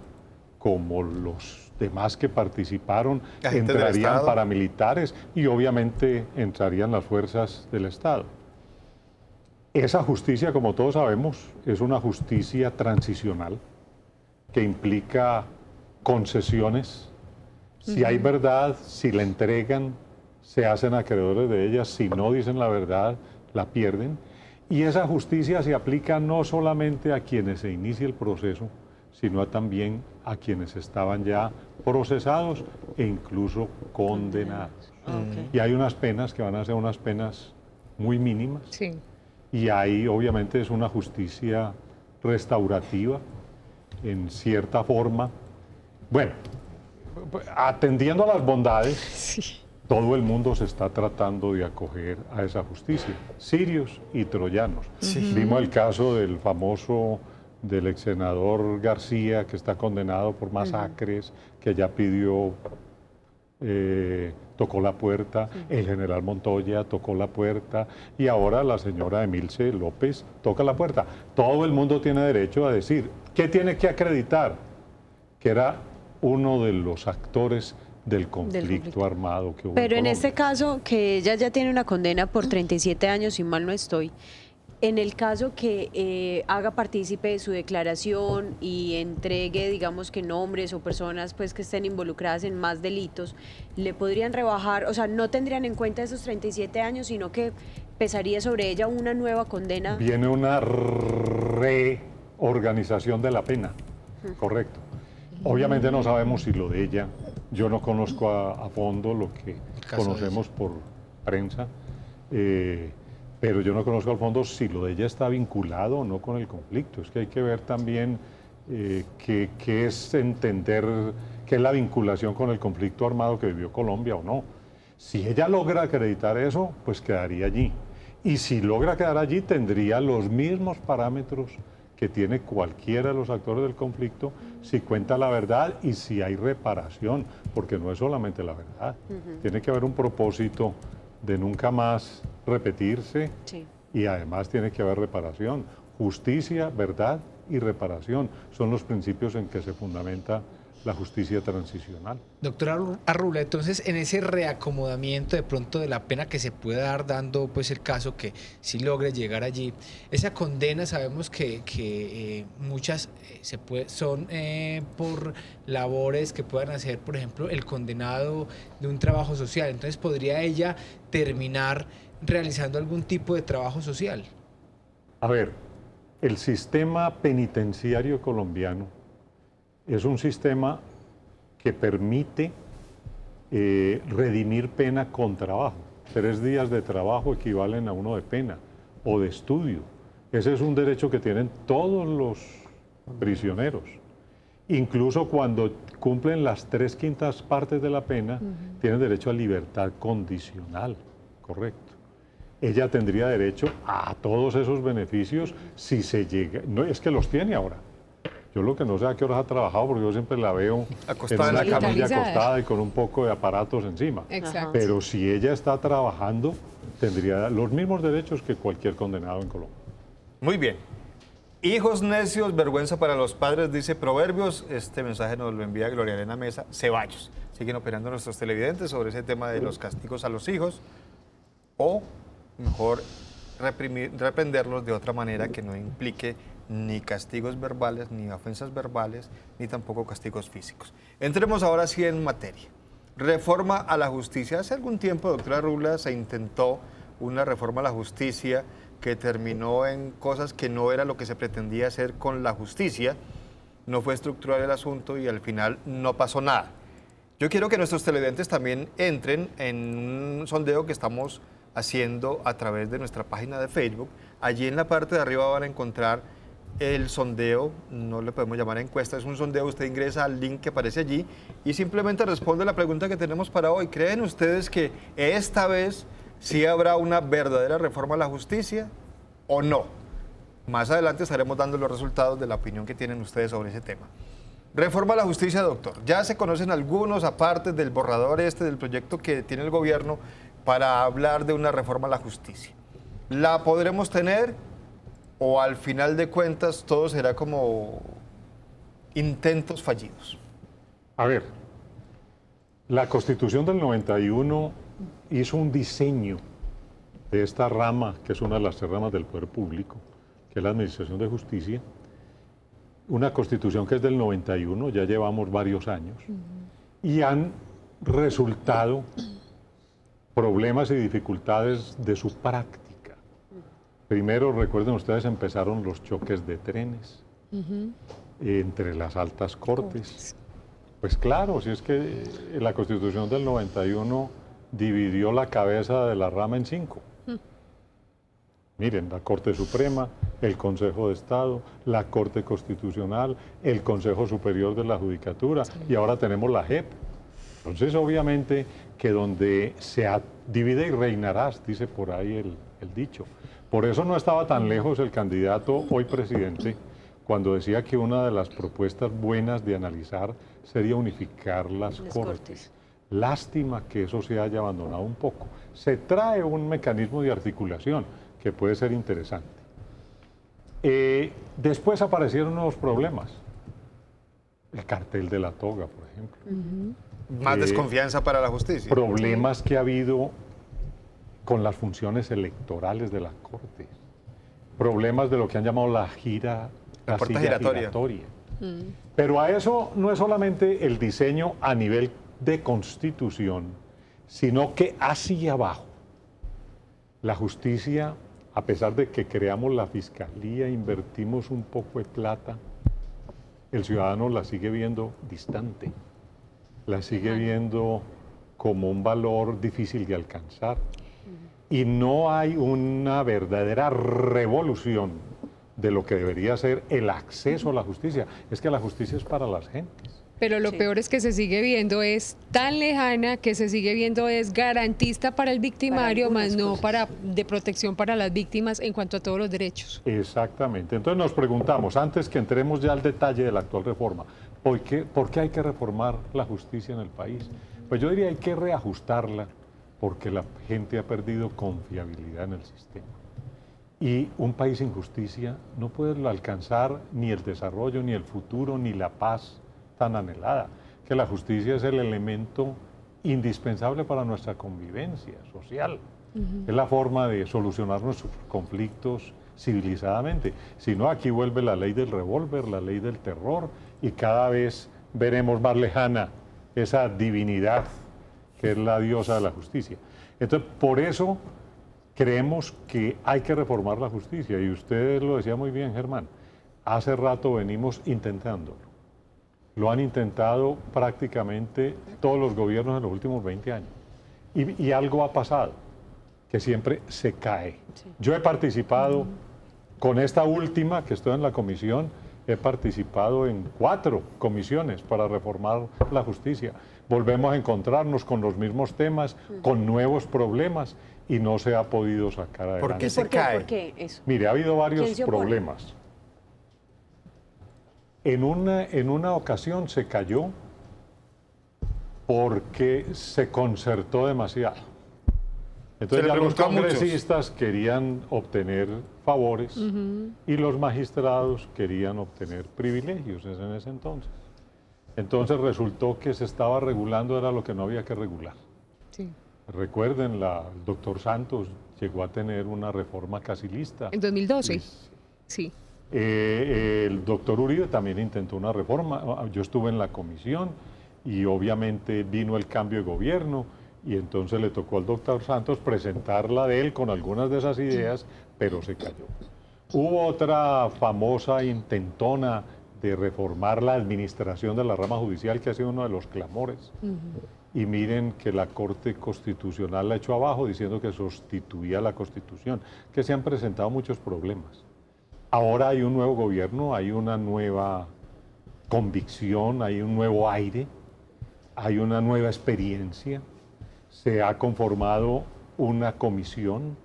como los demás que participaron, entrarían paramilitares y obviamente entrarían las fuerzas del Estado. Esa justicia, como todos sabemos, es una justicia transicional que implica concesiones. Si hay verdad, si la entregan, se hacen acreedores de ella. Si no dicen la verdad, la pierden. Y esa justicia se aplica no solamente a quienes se inicia el proceso, sino también a quienes estaban ya procesados e incluso condenados. Y hay unas penas que van a ser unas penas muy mínimas. Y ahí obviamente es una justicia restaurativa, en cierta forma. Bueno, atendiendo a las bondades, todo el mundo se está tratando de acoger a esa justicia, sirios y troyanos. Vimos el caso del famoso, del ex senador García, que está condenado por masacres, que ya pidió, tocó la puerta, el general Montoya tocó la puerta, y ahora la señora Enilce López toca la puerta. Todo el mundo tiene derecho a decir, ¿qué tiene que acreditar? Que era uno de los actores del conflicto armado que hubo. Pero en este caso, que ella ya tiene una condena por 37 años, si mal no estoy, en el caso que haga partícipe de su declaración y entregue, digamos que nombres o personas pues que estén involucradas en más delitos, le podrían rebajar, o sea, no tendrían en cuenta esos 37 años, sino que pesaría sobre ella una nueva condena. Viene una reorganización de la pena, correcto. Obviamente no sabemos si lo de ella, yo no conozco a fondo lo que conocemos por prensa, pero yo no conozco al fondo si lo de ella está vinculado o no con el conflicto. Es que hay que ver también qué es entender qué es la vinculación con el conflicto armado que vivió Colombia o no. Si ella logra acreditar eso, pues quedaría allí. Y si logra quedar allí, tendría los mismos parámetros que tiene cualquiera de los actores del conflicto si cuenta la verdad y si hay reparación, porque no es solamente la verdad. Tiene que haber un propósito de nunca más repetirse, y además tiene que haber reparación. Justicia, verdad y reparación son los principios en que se fundamenta la justicia transicional. Doctora Arrula, entonces en ese reacomodamiento de pronto de la pena que se puede dar, dando pues el caso que si logre llegar allí, esa condena sabemos que muchas son por labores que puedan hacer, por ejemplo, el condenado de un trabajo social. Entonces, ¿podría ella terminar realizando algún tipo de trabajo social? A ver, el sistema penitenciario colombiano es un sistema que permite redimir pena con trabajo. 3 días de trabajo equivalen a 1 de pena o de estudio. Ese es un derecho que tienen todos los prisioneros. Incluso cuando cumplen las 3/5 partes de la pena, tienen derecho a libertad condicional, correcto. Ella tendría derecho a todos esos beneficios si se llega. No, es que los tiene ahora. Yo lo que no sé a qué horas ha trabajado, porque yo siempre la veo acostada en una camilla acostada y con un poco de aparatos encima. Exacto. Pero si ella está trabajando, tendría los mismos derechos que cualquier condenado en Colombia. Muy bien. Hijos necios, vergüenza para los padres, dice Proverbios. Este mensaje nos lo envía Gloria Elena Mesa Ceballos. Siguen operando nuestros televidentes sobre ese tema de los castigos a los hijos, o mejor reprenderlos de otra manera que no implique ni castigos verbales, ni ofensas verbales, ni tampoco castigos físicos. Entremos ahora sí en materia. Reforma a la justicia. Hace algún tiempo, doctora Arrula, se intentó una reforma a la justicia que terminó en cosas que no era lo que se pretendía hacer con la justicia. No fue estructural el asunto y al final no pasó nada. Yo quiero que nuestros televidentes también entren en un sondeo que estamos haciendo a través de nuestra página de Facebook. Allí en la parte de arriba van a encontrar el sondeo, no le podemos llamar encuesta, es un sondeo. Usted ingresa al link que aparece allí y simplemente responde la pregunta que tenemos para hoy. ¿Creen ustedes que esta vez sí habrá una verdadera reforma a la justicia o no? Más adelante estaremos dando los resultados de la opinión que tienen ustedes sobre ese tema. Reforma a la justicia, doctor. Ya se conocen algunos, aparte del borrador del proyecto que tiene el gobierno para hablar de una reforma a la justicia. ¿La podremos tener o al final de cuentas todo será como intentos fallidos? A ver, la Constitución del 91 hizo un diseño de esta rama, que es una de las 3 ramas del poder público, que es la Administración de Justicia, una Constitución que es del 91, ya llevamos varios años, y han resultado problemas y dificultades de su práctica. Primero, recuerden ustedes, empezaron los choques de trenes entre las altas cortes. Pues claro, si es que la Constitución del 91 dividió la cabeza de la rama en 5. Miren, la Corte Suprema, el Consejo de Estado, la Corte Constitucional, el Consejo Superior de la Judicatura, y ahora tenemos la JEP. Entonces, obviamente, que donde se divide y reinarás, dice por ahí el dicho. Por eso no estaba tan lejos el candidato hoy presidente cuando decía que una de las propuestas buenas de analizar sería unificar las cortes. Lástima que eso se haya abandonado un poco. Se trae un mecanismo de articulación que puede ser interesante. Después aparecieron nuevos problemas. El cartel de la toga, por ejemplo. Más desconfianza para la justicia. Problemas que ha habido con las funciones electorales de la Corte. Problemas de lo que han llamado la silla giratoria. Pero a eso no es solamente el diseño a nivel de constitución, sino que hacia abajo la justicia, a pesar de que creamos la fiscalía, invertimos un poco de plata, el ciudadano la sigue viendo distante, la sigue viendo como un valor difícil de alcanzar. Y no hay una verdadera revolución de lo que debería ser el acceso a la justicia. Es que la justicia es para las gentes. Pero lo peor es que se sigue viendo, es tan lejana que se sigue viendo es garantista para el victimario, más no de protección para las víctimas en cuanto a todos los derechos. Exactamente. Entonces nos preguntamos, antes que entremos ya al detalle de la actual reforma, ¿por qué hay que reformar la justicia en el país? Pues yo diría hay que reajustarla porque la gente ha perdido confiabilidad en el sistema. Y un país sin justicia no puede alcanzar ni el desarrollo, ni el futuro, ni la paz tan anhelada, que la justicia es el elemento indispensable para nuestra convivencia social. Es la forma de solucionar nuestros conflictos civilizadamente. Si no, aquí vuelve la ley del revólver, la ley del terror, y cada vez veremos más lejana esa divinidad que es la diosa de la justicia. Entonces, por eso creemos que hay que reformar la justicia, y usted lo decía muy bien, Germán, hace rato venimos intentándolo. Lo han intentado prácticamente todos los gobiernos en los últimos 20 años. Y algo ha pasado, que siempre se cae. Sí. Yo he participado con esta última, que estoy en la comisión, he participado en 4 comisiones para reformar la justicia. Volvemos a encontrarnos con los mismos temas, con nuevos problemas, y no se ha podido sacar adelante. ¿Por qué se cae? ¿Por qué eso? Mire, ha habido varios problemas. En una ocasión se cayó porque se concertó demasiado. Entonces ya los congresistas querían obtener favores y los magistrados querían obtener privilegios en ese entonces. Entonces resultó que se estaba regulando, era lo que no había que regular. Sí. Recuerden, el doctor Santos llegó a tener una reforma casilista. En 2012, sí. El doctor Uribe también intentó una reforma, yo estuve en la comisión y obviamente vino el cambio de gobierno y entonces le tocó al doctor Santos presentarla de él con algunas de esas ideas, pero se cayó. Hubo otra famosa intentona de reformar la administración de la rama judicial que ha sido uno de los clamores. Y miren que la Corte Constitucional la echó abajo diciendo que sustituía la Constitución, que se han presentado muchos problemas. Ahora hay un nuevo gobierno, hay una nueva convicción, hay un nuevo aire, hay una nueva experiencia. Se ha conformado una comisión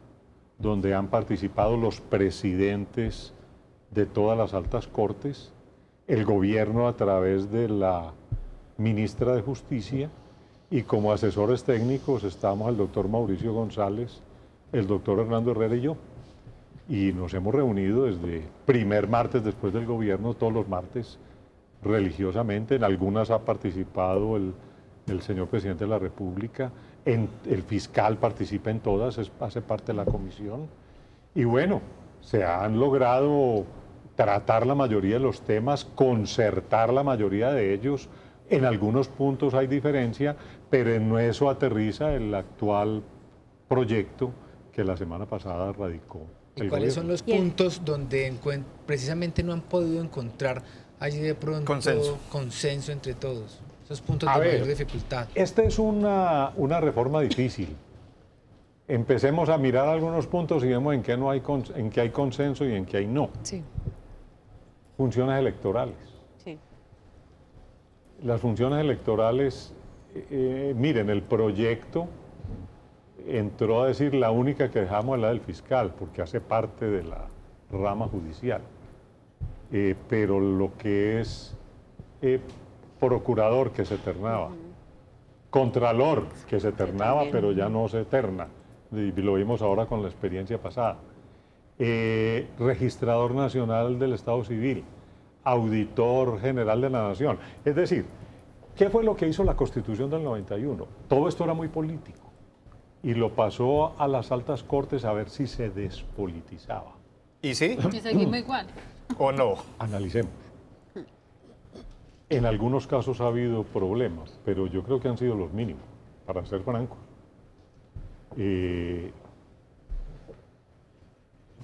donde han participado los presidentes de todas las altas cortes, el gobierno a través de la ministra de Justicia, y como asesores técnicos estamos el doctor Mauricio González, el doctor Hernando Herrera y yo. Y nos hemos reunido desde primer martes después del gobierno, todos los martes, religiosamente. En algunas ha participado el señor presidente de la República, el fiscal participa en todas, hace parte de la comisión. Y bueno, se han logrado tratar la mayoría de los temas, concertar la mayoría de ellos. En algunos puntos hay diferencia, pero en eso aterriza el actual proyecto que la semana pasada radicó. ¿Y cuáles son los puntos donde precisamente no han podido encontrar allí de pronto consenso entre todos? Esos puntos de mayor dificultad. Esta es una reforma difícil. Empecemos a mirar algunos puntos y vemos en qué hay consenso y en qué hay no. Sí. Funciones electorales. Sí. Las funciones electorales, miren, el proyecto entró a decir la única que dejamos es la del fiscal, porque hace parte de la rama judicial. Pero lo que es procurador, que se ternaba, contralor, que se ternaba, pero ya no se terna, y lo vimos ahora con la experiencia pasada, registrador nacional del Estado Civil, auditor general de la Nación. Es decir, ¿Qué fue lo que hizo la Constitución del 91? Todo esto era muy político y lo pasó a las altas cortes a ver si se despolitizaba. ¿Y sí? Y seguimos igual. ¿O no? Analicemos. En algunos casos ha habido problemas, pero yo creo que han sido los mínimos, para ser francos.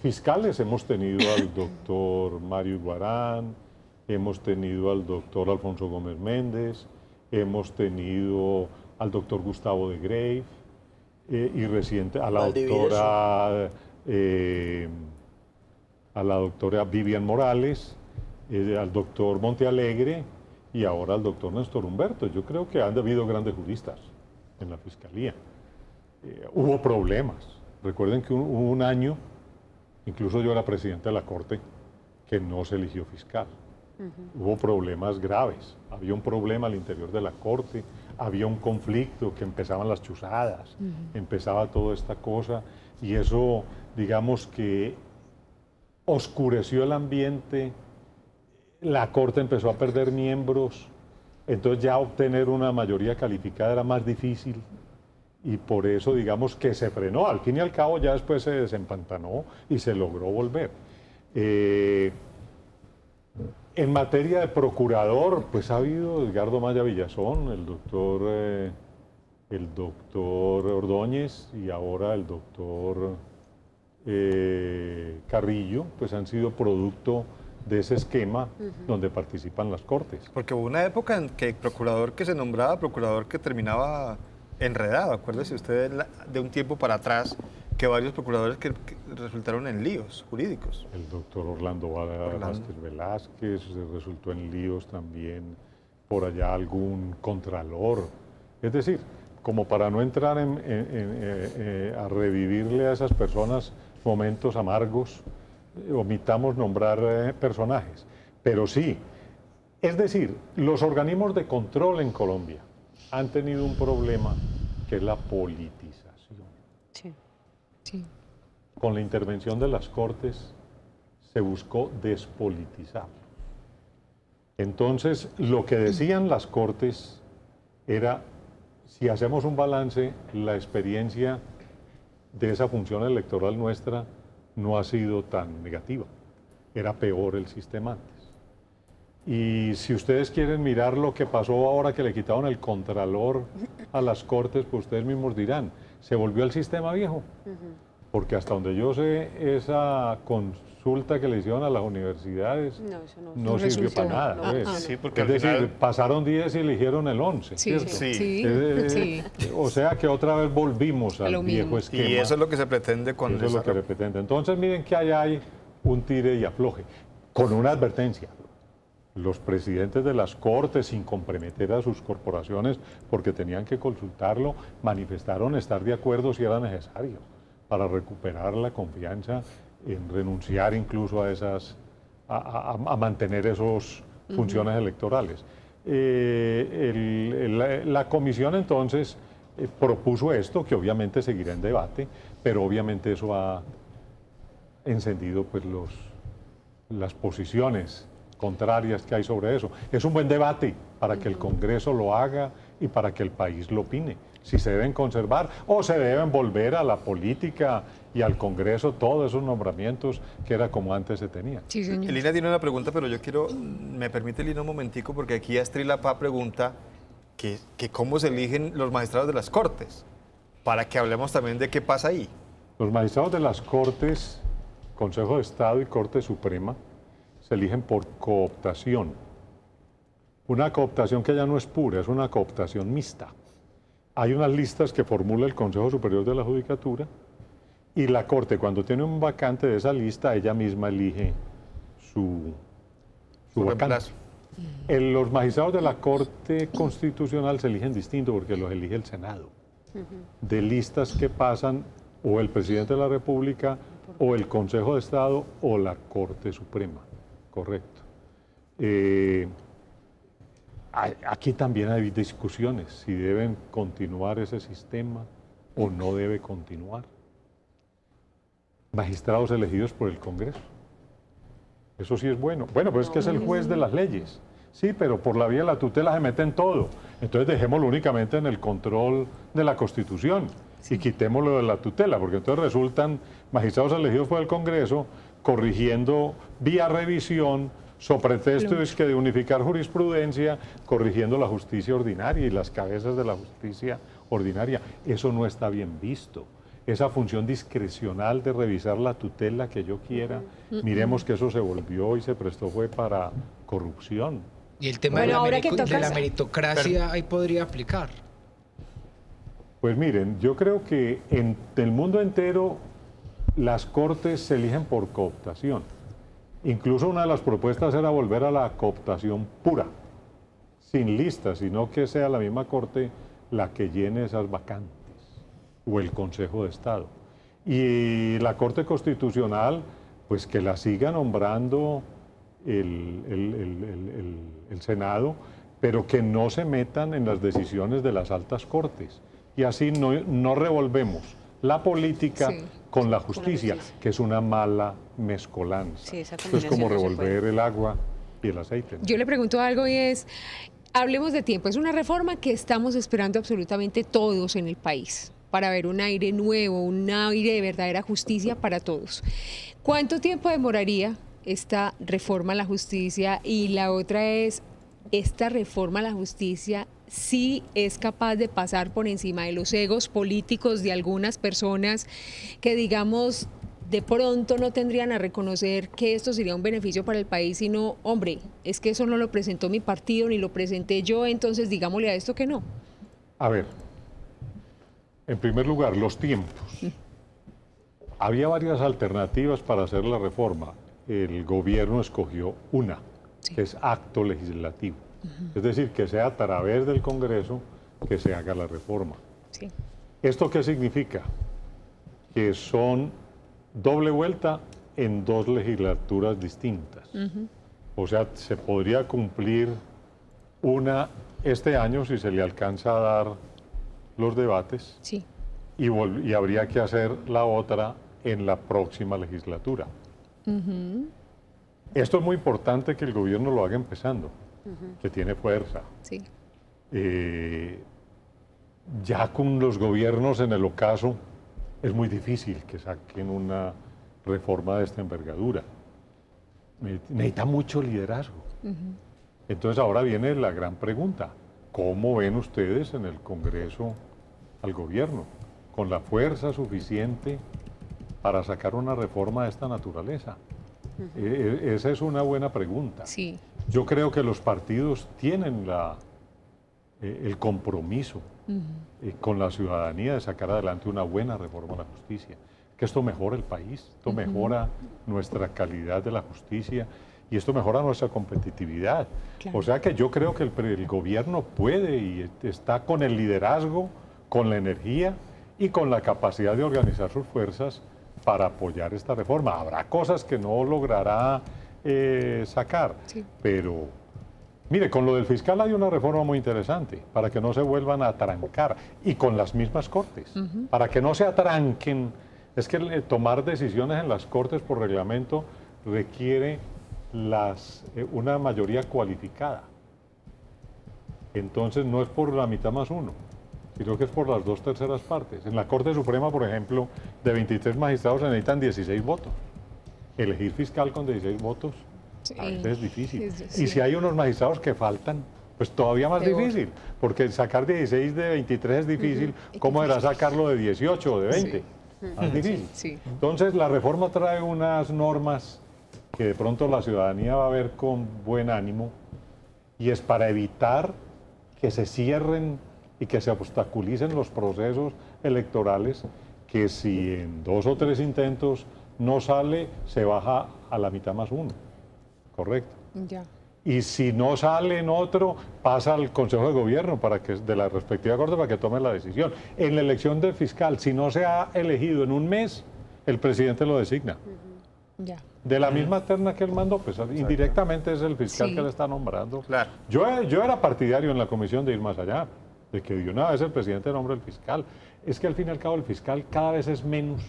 Fiscales hemos tenido al doctor Mario Iguarán, hemos tenido al doctor Alfonso Gómez Méndez, hemos tenido al doctor Gustavo de Grave y reciente a la doctora Vivian Morales, al doctor Montealegre y ahora al doctor Néstor Humberto. Yo creo que han habido grandes juristas en la Fiscalía. Hubo problemas. Recuerden que hubo un año, incluso yo era presidente de la Corte, que no se eligió fiscal. Hubo problemas graves. Había un problema al interior de la Corte, había un conflicto, que empezaban las chuzadas, empezaba toda esta cosa, y eso, digamos que oscureció el ambiente, la Corte empezó a perder miembros, entonces ya obtener una mayoría calificada era más difícil, y por eso, digamos, que se frenó. Al fin y al cabo ya después se desempantanó y se logró volver. En materia de procurador, pues ha habido Edgardo Maya Villazón, el doctor Ordóñez y ahora el doctor Carrillo, pues han sido producto de ese esquema donde participan las Cortes. Porque hubo una época en que el procurador que se nombraba, procurador que terminaba enredado. Acuérdese usted de un tiempo para atrás que varios procuradores que resultaron en líos jurídicos. El doctor Orlando Vázquez Velázquez resultó en líos también, por allá algún contralor. Es decir, como para no entrar a revivirle a esas personas momentos amargos, omitamos nombrar personajes. Pero sí, es decir, los organismos de control en Colombia han tenido un problema que es la politización. Sí. Sí. Con la intervención de las Cortes se buscó despolitizar. Entonces, lo que decían las Cortes era, si hacemos un balance, la experiencia de esa función electoral nuestra no ha sido tan negativa. Era peor el sistema antes. Y si ustedes quieren mirar lo que pasó ahora que le quitaron el contralor a las Cortes, pues ustedes mismos dirán, se volvió el sistema viejo. Porque hasta donde yo sé, esa consulta que le hicieron a las universidades no sirvió para nada. No, pues. Sí, porque es decir, pasaron 10 y eligieron el 11. Sí, ¿cierto? sí. O sea que otra vez volvimos al viejo esquema. Y eso es lo que se pretende con eso es lo que se pretende. Entonces miren que hay un tire y afloje, con una advertencia. Los presidentes de las Cortes, sin comprometer a sus corporaciones, porque tenían que consultarlo, manifestaron estar de acuerdo si era necesario para recuperar la confianza, en renunciar incluso a esas, a mantener esas funciones electorales. La comisión entonces propuso esto, que obviamente seguirá en debate, pero obviamente eso ha encendido pues las posiciones contrarias que hay sobre eso. Es un buen debate para que el Congreso lo haga y para que el país lo opine. Si se deben conservar o se deben volver a la política y al Congreso todos esos nombramientos que era como antes se tenía. Sí, señor. Elina tiene una pregunta, pero yo quiero, me permite Elina un momentico, porque aquí Astrid Lapa pregunta que cómo se eligen los magistrados de las Cortes, para que hablemos también de qué pasa ahí. Los magistrados de las Cortes, Consejo de Estado y Corte Suprema, se eligen por cooptación. Una cooptación que ya no es pura, es una cooptación mixta. Hay unas listas que formula el Consejo Superior de la Judicatura y la Corte, cuando tiene un vacante de esa lista, ella misma elige su vacante. Los magistrados de la Corte Constitucional se eligen distinto porque los elige el Senado. De listas que pasan o el Presidente de la República o el Consejo de Estado o la Corte Suprema. Correcto. Aquí también hay discusiones, si deben continuar ese sistema o no debe continuar. Magistrados elegidos por el Congreso. Eso sí es bueno. Bueno, pues es que es el juez de las leyes. Sí, pero por la vía de la tutela se mete en todo. Entonces dejémoslo únicamente en el control de la Constitución y quitémoslo de la tutela, porque entonces resultan magistrados elegidos por el Congreso corrigiendo vía revisión, so pretexto es que de unificar jurisprudencia, corrigiendo la justicia ordinaria y las cabezas de la justicia ordinaria. Eso no está bien visto. Esa función discrecional de revisar la tutela que yo quiera, miremos que eso se volvió y se prestó fue para corrupción. Y el tema de la meritocracia ahí podría aplicar. Pues miren, yo creo que en el mundo entero las cortes se eligen por cooptación. Incluso una de las propuestas era volver a la cooptación pura, sin lista, sino que sea la misma corte la que llene esas vacantes, o el Consejo de Estado. Y la Corte Constitucional, pues que la siga nombrando el Senado, pero que no se metan en las decisiones de las altas cortes. Y así no revolvemos la política con la justicia, que es una mala mezcolanza. Sí, es como revolver el agua y el aceite, ¿no? Yo le pregunto algo y es, hablemos de tiempo. Es una reforma que estamos esperando absolutamente todos en el país, para ver un aire nuevo, un aire de verdadera justicia para todos. ¿Cuánto tiempo demoraría esta reforma a la justicia? Y la otra es, ¿esta reforma a la justicia sí es capaz de pasar por encima de los egos políticos de algunas personas que, digamos, de pronto no tendrían a reconocer que esto sería un beneficio para el país, sino, hombre, es que eso no lo presentó mi partido ni lo presenté yo, entonces digámosle a esto que no? A ver, en primer lugar, los tiempos. Había varias alternativas para hacer la reforma. El gobierno escogió una, que es acto legislativo. Es decir, que sea a través del Congreso que se haga la reforma. Sí. ¿Esto qué significa? Que son doble vuelta en dos legislaturas distintas. O sea, se podría cumplir una este año si se le alcanza a dar los debates, y habría que hacer la otra en la próxima legislatura. Esto es muy importante que el gobierno lo haga empezando, que tiene fuerza. Sí. Ya con los gobiernos en el ocaso es muy difícil que saquen una reforma de esta envergadura. Necesita mucho liderazgo. Entonces ahora viene la gran pregunta. ¿Cómo ven ustedes en el Congreso al gobierno? ¿Con la fuerza suficiente para sacar una reforma de esta naturaleza? Esa es una buena pregunta. Sí. Yo creo que los partidos tienen el compromiso con la ciudadanía de sacar adelante una buena reforma de la justicia. Que esto mejora el país, esto mejora nuestra calidad de la justicia y esto mejora nuestra competitividad. Claro. O sea que yo creo que el gobierno puede y está con el liderazgo, con la energía y con la capacidad de organizar sus fuerzas para apoyar esta reforma. Habrá cosas que no logrará sacar, pero mire, con lo del fiscal hay una reforma muy interesante para que no se vuelvan a trancar y con las mismas cortes, para que no se atranquen. Es que tomar decisiones en las cortes por reglamento requiere una mayoría cualificada. Entonces no es por la mitad más uno, sino que es por las 2/3 partes. En la Corte Suprema, por ejemplo, de 23 magistrados se necesitan 16 votos. Elegir fiscal con 16 votos a veces es difícil. Y si hay unos magistrados que faltan, pues todavía más difícil, porque sacar 16 de 23 es difícil. ¿Cómo era sacarlo de 18 o de 20? Más difícil. Entonces la reforma trae unas normas que de pronto la ciudadanía va a ver con buen ánimo y es para evitar que se cierren y que se obstaculicen los procesos electorales, que si en 2 o 3 intentos no sale, se baja a la mitad más uno. ¿Correcto? Ya. Y si no sale en otro, pasa al Consejo de Gobierno de la respectiva Corte para que tome la decisión. En la elección del fiscal, si no se ha elegido en un mes, el presidente lo designa. Ya. De la misma terna que él mandó, pues indirectamente es el fiscal que le está nombrando. Claro. Yo era partidario en la comisión de ir más allá, de que de una vez el presidente nombre el fiscal. Es que al fin y al cabo el fiscal cada vez es menos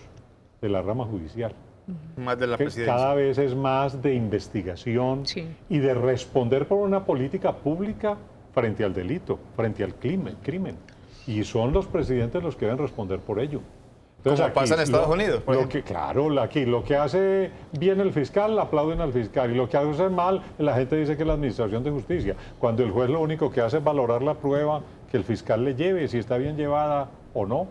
de la rama judicial. Más de la presidencia. Cada vez es más de investigación y de responder por una política pública frente al delito, frente al crimen. Y son los presidentes los que deben responder por ello. Entonces, como pasa en Estados Unidos, por ejemplo. Claro, aquí lo que hace bien el fiscal, le aplauden al fiscal. Y lo que hace mal, la gente dice que es la administración de justicia. Cuando el juez lo único que hace es valorar la prueba que el fiscal le lleve, si está bien llevada o no.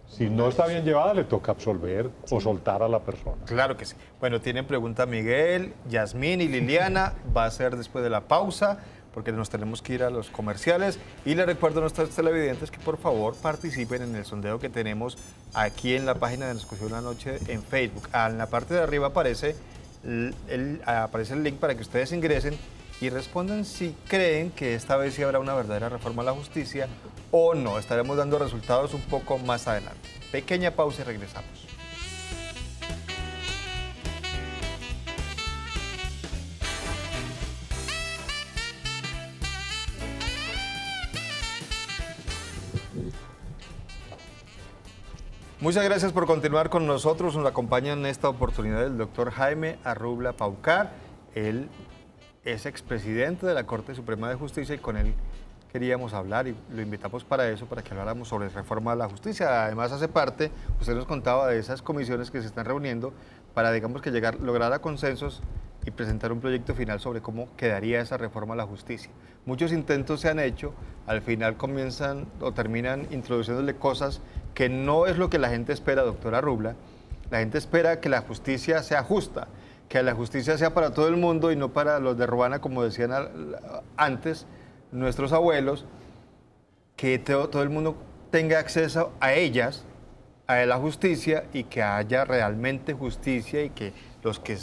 Si no está bien llevada, le toca absolver o soltar a la persona. Claro que sí. Bueno, tienen pregunta Miguel, Yasmín y Liliana. Va a ser después de la pausa, porque nos tenemos que ir a los comerciales. Y les recuerdo a nuestros televidentes que por favor participen en el sondeo que tenemos aquí en la página de Nos Cogió la Noche en Facebook. En la parte de arriba aparece el link para que ustedes ingresen y respondan si creen que esta vez sí habrá una verdadera reforma a la justicia o no. Estaremos dando resultados un poco más adelante. Pequeña pausa y regresamos. Muchas gracias por continuar con nosotros. Nos acompaña en esta oportunidad el doctor Jaime Arrubla Paucar. Él es expresidente de la Corte Suprema de Justicia y con él queríamos hablar y lo invitamos para eso, para que habláramos sobre reforma a la justicia. Además hace parte, usted nos contaba de esas comisiones que se están reuniendo para, digamos, que lograr a consensos y presentar un proyecto final sobre cómo quedaría esa reforma a la justicia. Muchos intentos se han hecho, al final comienzan o terminan introduciéndole cosas que no es lo que la gente espera, doctora Arrubla. La gente espera que la justicia sea justa, que la justicia sea para todo el mundo y no para los de Ruana, como decían antes nuestros abuelos, que todo el mundo tenga acceso a ellas, a la justicia, y que haya realmente justicia y que los que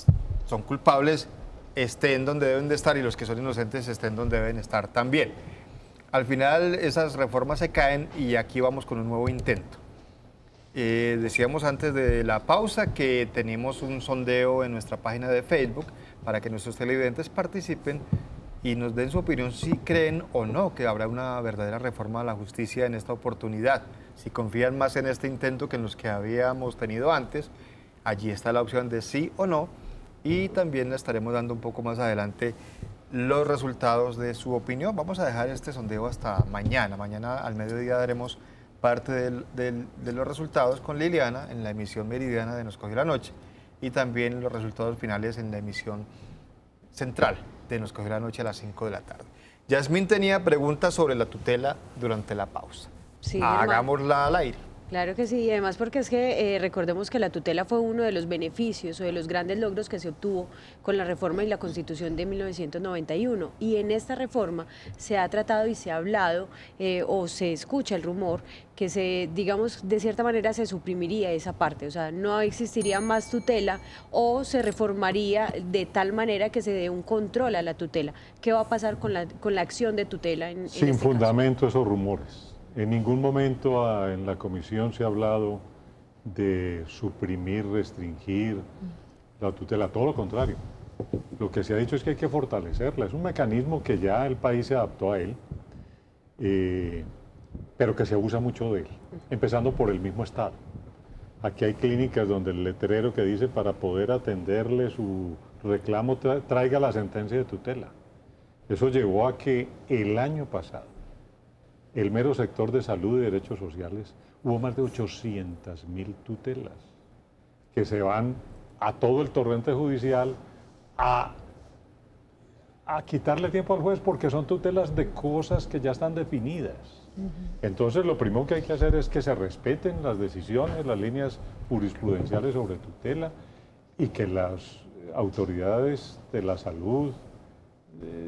son culpables estén donde deben de estar y los que son inocentes estén donde deben estar también. Al final esas reformas se caen y aquí vamos con un nuevo intento. Decíamos antes de la pausa que tenemos un sondeo en nuestra página de Facebook para que nuestros televidentes participen y nos den su opinión si creen o no que habrá una verdadera reforma a la justicia en esta oportunidad. Si confían más en este intento que en los que habíamos tenido antes, allí está la opción de sí o no, y también le estaremos dando un poco más adelante los resultados de su opinión. Vamos a dejar este sondeo hasta mañana. Mañana al mediodía daremos parte de los resultados con Liliana en la emisión meridiana de Nos Cogió la Noche y también los resultados finales en la emisión central de Nos Cogió la Noche a las 5 de la tarde. Yasmín tenía preguntas sobre la tutela durante la pausa. Sí, hagámosla al aire. Claro que sí, y además porque es que recordemos que la tutela fue uno de los beneficios o de los grandes logros que se obtuvo con la reforma y la Constitución de 1991, y en esta reforma se ha tratado y se ha hablado o se escucha el rumor que se, digamos, de cierta manera se suprimiría esa parte, o sea, no existiría más tutela o se reformaría de tal manera que se dé un control a la tutela. ¿Qué va a pasar con la acción de tutela en Sin este fundamento caso? esos rumores. En ningún momento en la comisión se ha hablado de suprimir, restringir la tutela, todo lo contrario. Lo que se ha dicho es que hay que fortalecerla. Es un mecanismo que ya el país se adaptó a él, pero que se abusa mucho de él, empezando por el mismo Estado. Aquí hay clínicas donde el letrero que dice para poder atenderle su reclamo traiga la sentencia de tutela. Eso llevó a que el año pasado, el mero sector de salud y derechos sociales, hubo más de 800.000 tutelas que se van a todo el torrente judicial a quitarle tiempo al juez porque son tutelas de cosas que ya están definidas. Entonces, lo primero que hay que hacer es que se respeten las decisiones, las líneas jurisprudenciales sobre tutela y que las autoridades de la salud,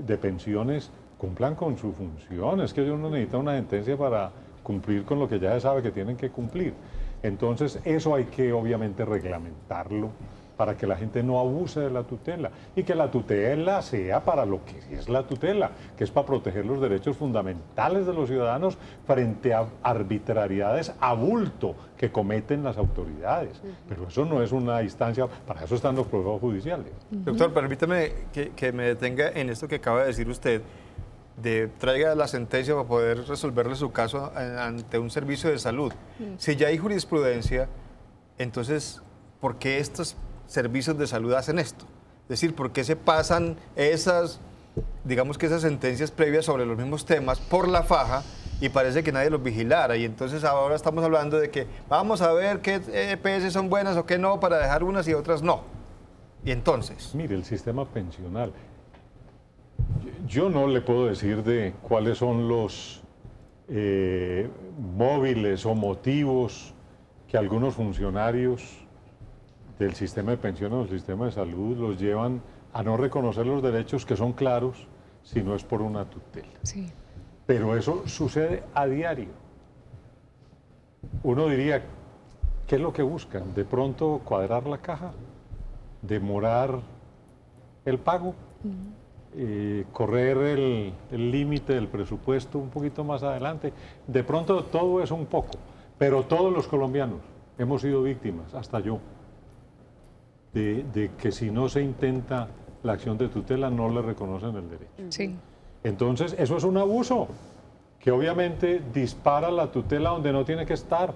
de pensiones, cumplan con su función. Es que uno necesita una sentencia para cumplir con lo que ya se sabe que tienen que cumplir. Entonces, eso hay que obviamente reglamentarlo para que la gente no abuse de la tutela y que la tutela sea para lo que es la tutela, que es para proteger los derechos fundamentales de los ciudadanos frente a arbitrariedades a bulto que cometen las autoridades. Pero eso no es una instancia, para eso están los procesos judiciales. Doctor, permítame que me detenga en esto que acaba de decir usted, de traiga la sentencia para poder resolverle su caso ante un servicio de salud. Si ya hay jurisprudencia, entonces, ¿por qué estas servicios de salud hacen esto? Es decir, ¿por qué se pasan esas, digamos que esas sentencias previas sobre los mismos temas por la faja y parece que nadie los vigilara? Y entonces ahora estamos hablando de que vamos a ver qué EPS son buenas o qué no para dejar unas y otras no. Y entonces... Mire, el sistema pensional. Yo no le puedo decir de cuáles son los móviles o motivos que algunos funcionarios del sistema de pensiones o del sistema de salud los llevan a no reconocer los derechos que son claros si no es por una tutela. Sí. Pero eso sucede a diario. Uno diría, ¿qué es lo que buscan? ¿De pronto cuadrar la caja? ¿Demorar el pago? ¿Correr el límite del presupuesto un poquito más adelante? De pronto todo es un poco, pero todos los colombianos hemos sido víctimas, hasta yo, de que si no se intenta la acción de tutela no le reconocen el derecho. Sí. Entonces, eso es un abuso que obviamente dispara la tutela donde no tiene que estar,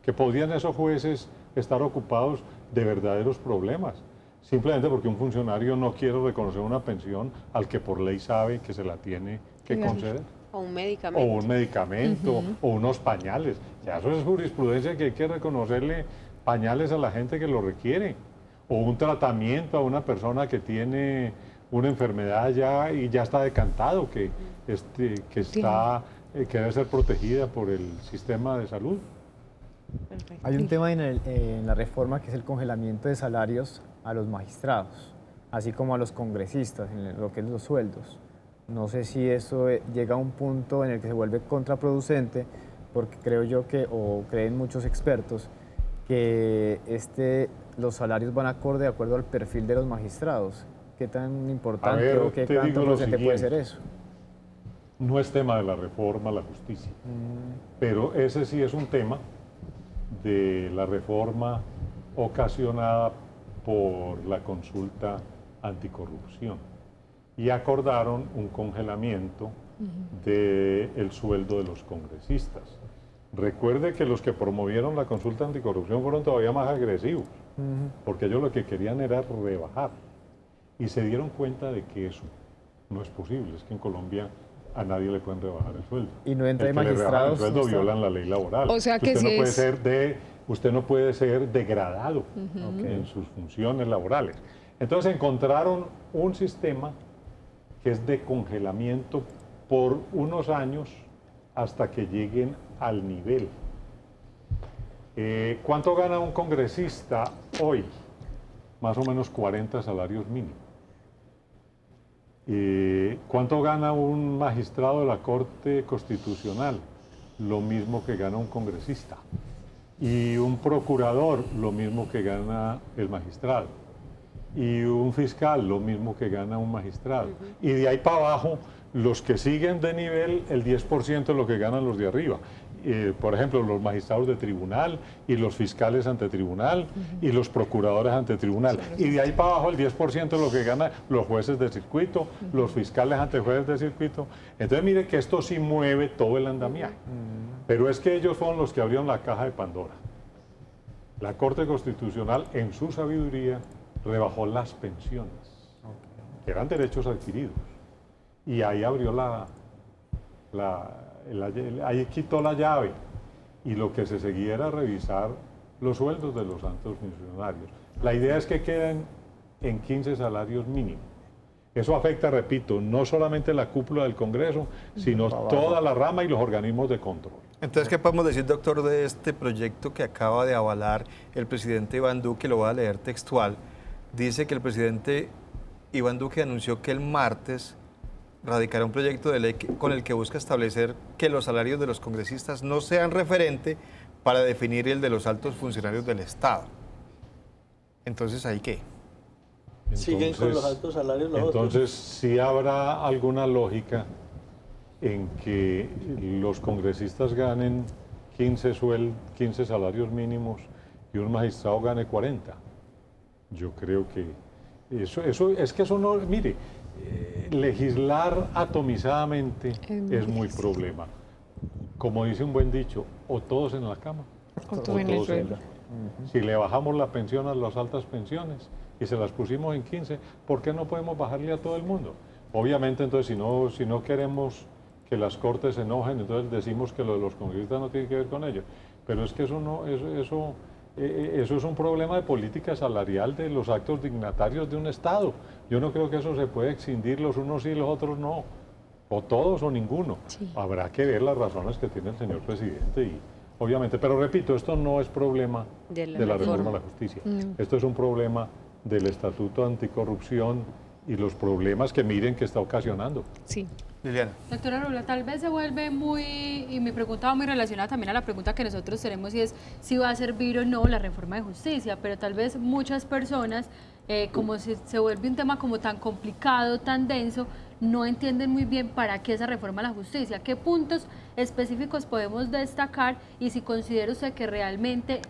que podrían esos jueces estar ocupados de verdaderos problemas, simplemente porque un funcionario no quiere reconocer una pensión al que por ley sabe que se la tiene que conceder. O un medicamento. O un medicamento, o unos pañales. Ya eso es jurisprudencia que hay que reconocerle pañales a la gente que lo requiere. O un tratamiento a una persona que tiene una enfermedad ya y ya está decantado, que debe ser protegida por el sistema de salud. Perfecto. Hay un tema en la reforma que es el congelamiento de salarios a los magistrados, así como a los congresistas, en lo que es los sueldos. No sé si eso llega a un punto en el que se vuelve contraproducente, porque creo yo que, o creen muchos expertos, que los salarios van acorde de acuerdo al perfil de los magistrados. ¿Qué tan importante o qué tanto porcentaje puede ser eso? No es tema de la reforma a la justicia, pero ese sí es un tema de la reforma ocasionada por la consulta anticorrupción y acordaron un congelamiento del sueldo de los congresistas. Recuerde que los que promovieron la consulta anticorrupción fueron todavía más agresivos, porque ellos lo que querían era rebajar y se dieron cuenta de que eso no es posible, es que en Colombia a nadie le pueden rebajar el sueldo. Y no entra el de magistrados. El sueldo violan la ley laboral. O sea que usted no puede ser degradado en sus funciones laborales. Entonces encontraron un sistema que es de congelamiento por unos años hasta que lleguen al nivel. ¿Cuánto gana un congresista hoy? Más o menos 40 salarios mínimos. ¿Cuánto gana un magistrado de la Corte Constitucional? Lo mismo que gana un congresista. Y un procurador, lo mismo que gana el magistrado. Y un fiscal, lo mismo que gana un magistrado. Y de ahí para abajo, los que siguen de nivel, el 10% es lo que ganan los de arriba. Por ejemplo, los magistrados de tribunal y los fiscales ante tribunal y los procuradores ante tribunal. Y de ahí para abajo el 10% es lo que ganan los jueces de circuito, los fiscales ante jueces de circuito. Entonces mire que esto sí mueve todo el andamiaje. Pero es que ellos fueron los que abrieron la caja de Pandora. La Corte Constitucional, en su sabiduría, rebajó las pensiones, que eran derechos adquiridos. Y ahí abrió ahí quitó la llave y lo que se seguía era revisar los sueldos de los altos funcionarios. La idea es que queden en 15 salarios mínimos. Eso afecta, repito, no solamente la cúpula del Congreso, sino toda la rama y los organismos de control. Entonces, ¿qué podemos decir, doctor, de este proyecto que acaba de avalar el presidente Iván Duque? Lo voy a leer textual. Dice que el presidente Iván Duque anunció que el martes radicará un proyecto de ley con el que busca establecer que los salarios de los congresistas no sean referente para definir el de los altos funcionarios del Estado. Entonces, ¿ahí qué? Siguen con los altos salarios los Entonces, sí habrá alguna lógica en que los congresistas ganen 15 salarios mínimos y un magistrado gane 40. Yo creo que eso no, mire, legislar atomizadamente es muy problema. Como dice un buen dicho, o todos en la cama, o todos en el suelo. Si le bajamos la pensión a las altas pensiones y se las pusimos en 15, ¿por qué no podemos bajarle a todo el mundo? Obviamente, entonces, si no queremos que las cortes se enojen, entonces decimos que lo de los congresistas no tiene que ver con ello. Pero es que eso es un problema de política salarial de los actos dignatarios de un Estado. Yo no creo que eso se pueda excindir, los unos sí, los otros no. O todos o ninguno. Sí. Habrá que ver las razones que tiene el señor presidente y obviamente, pero repito, esto no es problema de la reforma a la justicia. Esto es un problema del Estatuto Anticorrupción y los problemas que miren que está ocasionando. Sí. Liliana. Doctora Rula, tal vez se vuelve y mi pregunta va muy relacionada también a la pregunta que nosotros tenemos y es si va a servir o no la reforma de justicia, pero tal vez muchas personas, como se vuelve un tema como tan complicado, tan denso, no entienden muy bien para qué esa reforma a la justicia, qué puntos específicos podemos destacar y si considera usted que realmente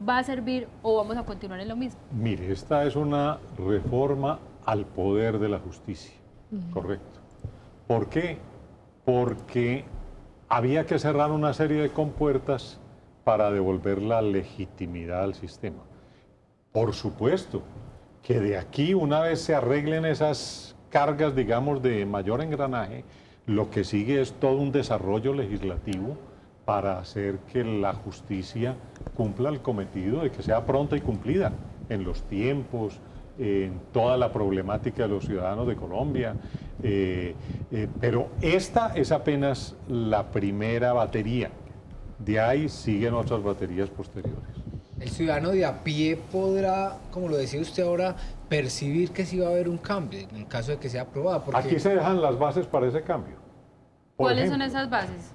va a servir o vamos a continuar en lo mismo. Mire, esta es una reforma al poder de la justicia, correcto. ¿Por qué? Porque había que cerrar una serie de compuertas para devolver la legitimidad al sistema. Por supuesto que de aquí, una vez se arreglen esas cargas, digamos, de mayor engranaje, lo que sigue es todo un desarrollo legislativo para hacer que la justicia cumpla el cometido de que sea pronta y cumplida en los tiempos, en toda la problemática de los ciudadanos de Colombia, pero esta es apenas la primera batería, de ahí siguen otras baterías posteriores. El ciudadano de a pie podrá, como lo decía usted ahora, percibir que sí va a haber un cambio en caso de que sea aprobada. Porque... Aquí se dejan las bases para ese cambio. ¿Cuáles son esas bases?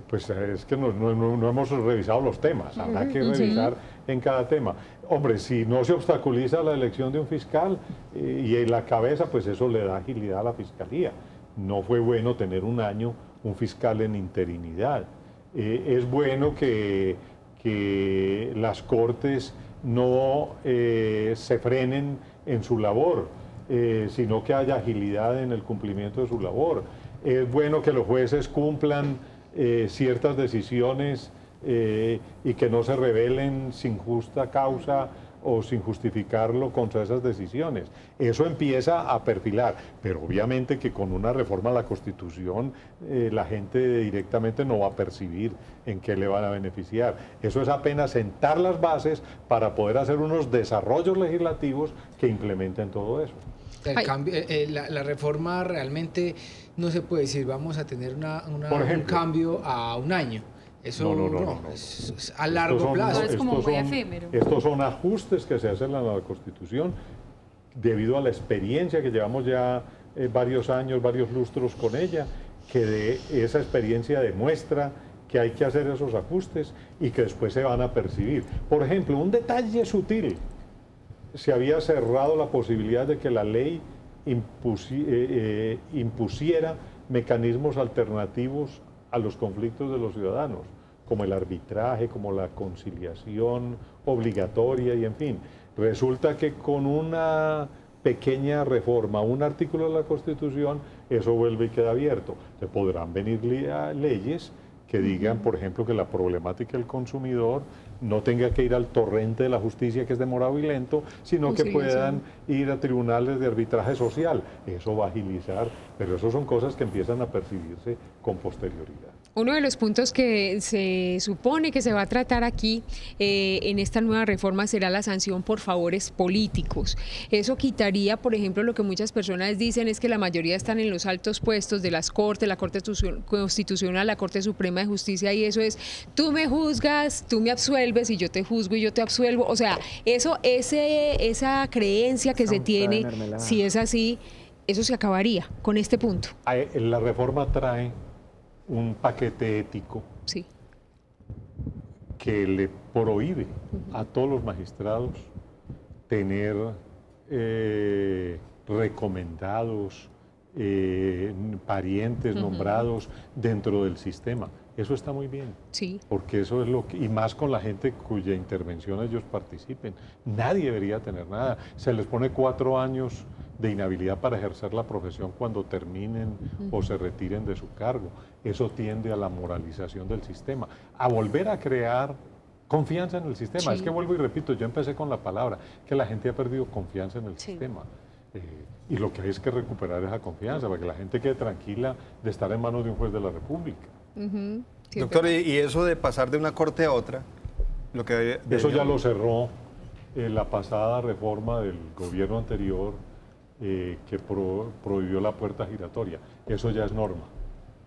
Pues es que no hemos revisado los temas, habrá que revisar en cada tema. Hombre, si no se obstaculiza la elección de un fiscal y en la cabeza, pues eso le da agilidad a la fiscalía. No fue bueno tener un año un fiscal en interinidad. Es bueno que las cortes no se frenen en su labor, sino que haya agilidad en el cumplimiento de su labor. Es bueno que los jueces cumplan ciertas decisiones y que no se rebelen sin justa causa o sin justificarlo contra esas decisiones. Eso empieza a perfilar, pero obviamente que con una reforma a la Constitución la gente directamente no va a percibir en qué le van a beneficiar. Eso es apenas sentar las bases para poder hacer unos desarrollos legislativos que implementen todo eso. La reforma realmente no se puede decir vamos a tener un cambio a un año. Eso no. Es a largo plazo. Es como muy efímero. Estos son ajustes que se hacen a la Constitución debido a la experiencia que llevamos ya varios años, varios lustros con ella, que de esa experiencia demuestra que hay que hacer esos ajustes y que después se van a percibir. Por ejemplo, un detalle sutil. Se había cerrado la posibilidad de que la ley impusiera mecanismos alternativos a los conflictos de los ciudadanos, como el arbitraje, como la conciliación obligatoria y en fin. Resulta que con una pequeña reforma, un artículo de la Constitución, eso vuelve y queda abierto. Se podrán venir leyes que digan, por ejemplo, que la problemática del consumidor no tenga que ir al torrente de la justicia, que es demorado y lento, sino que puedan ir a tribunales de arbitraje social. Eso va a agilizar, pero eso son cosas que empiezan a percibirse con posterioridad. Uno de los puntos que se supone que se va a tratar aquí en esta nueva reforma será la sanción por favores políticos. Eso quitaría, por ejemplo, lo que muchas personas dicen es que la mayoría están en los altos puestos de las cortes, la Corte Constitucional, la Corte Suprema de Justicia, y eso es, tú me juzgas, tú me absuelves y yo te juzgo y yo te absuelvo. O sea, esa creencia que se tiene, si es así, eso se acabaría con este punto. La reforma trae un paquete ético que le prohíbe a todos los magistrados tener recomendados, parientes nombrados dentro del sistema. Eso está muy bien, porque eso es lo que, y más con la gente cuya intervención ellos participen. Nadie debería tener nada. Se les pone 4 años de inhabilidad para ejercer la profesión cuando terminen o se retiren de su cargo. Eso tiende a la moralización del sistema, a volver a crear Confianza en el sistema. Es que vuelvo y repito, yo empecé con la palabra, que la gente ha perdido confianza en el sistema. Y lo que hay es que recuperar esa confianza para que la gente quede tranquila de estar en manos de un juez de la República. Doctor, y eso de pasar de una corte a otra, eso ya lo cerró la pasada reforma del gobierno anterior que prohibió la puerta giratoria. Eso ya es norma.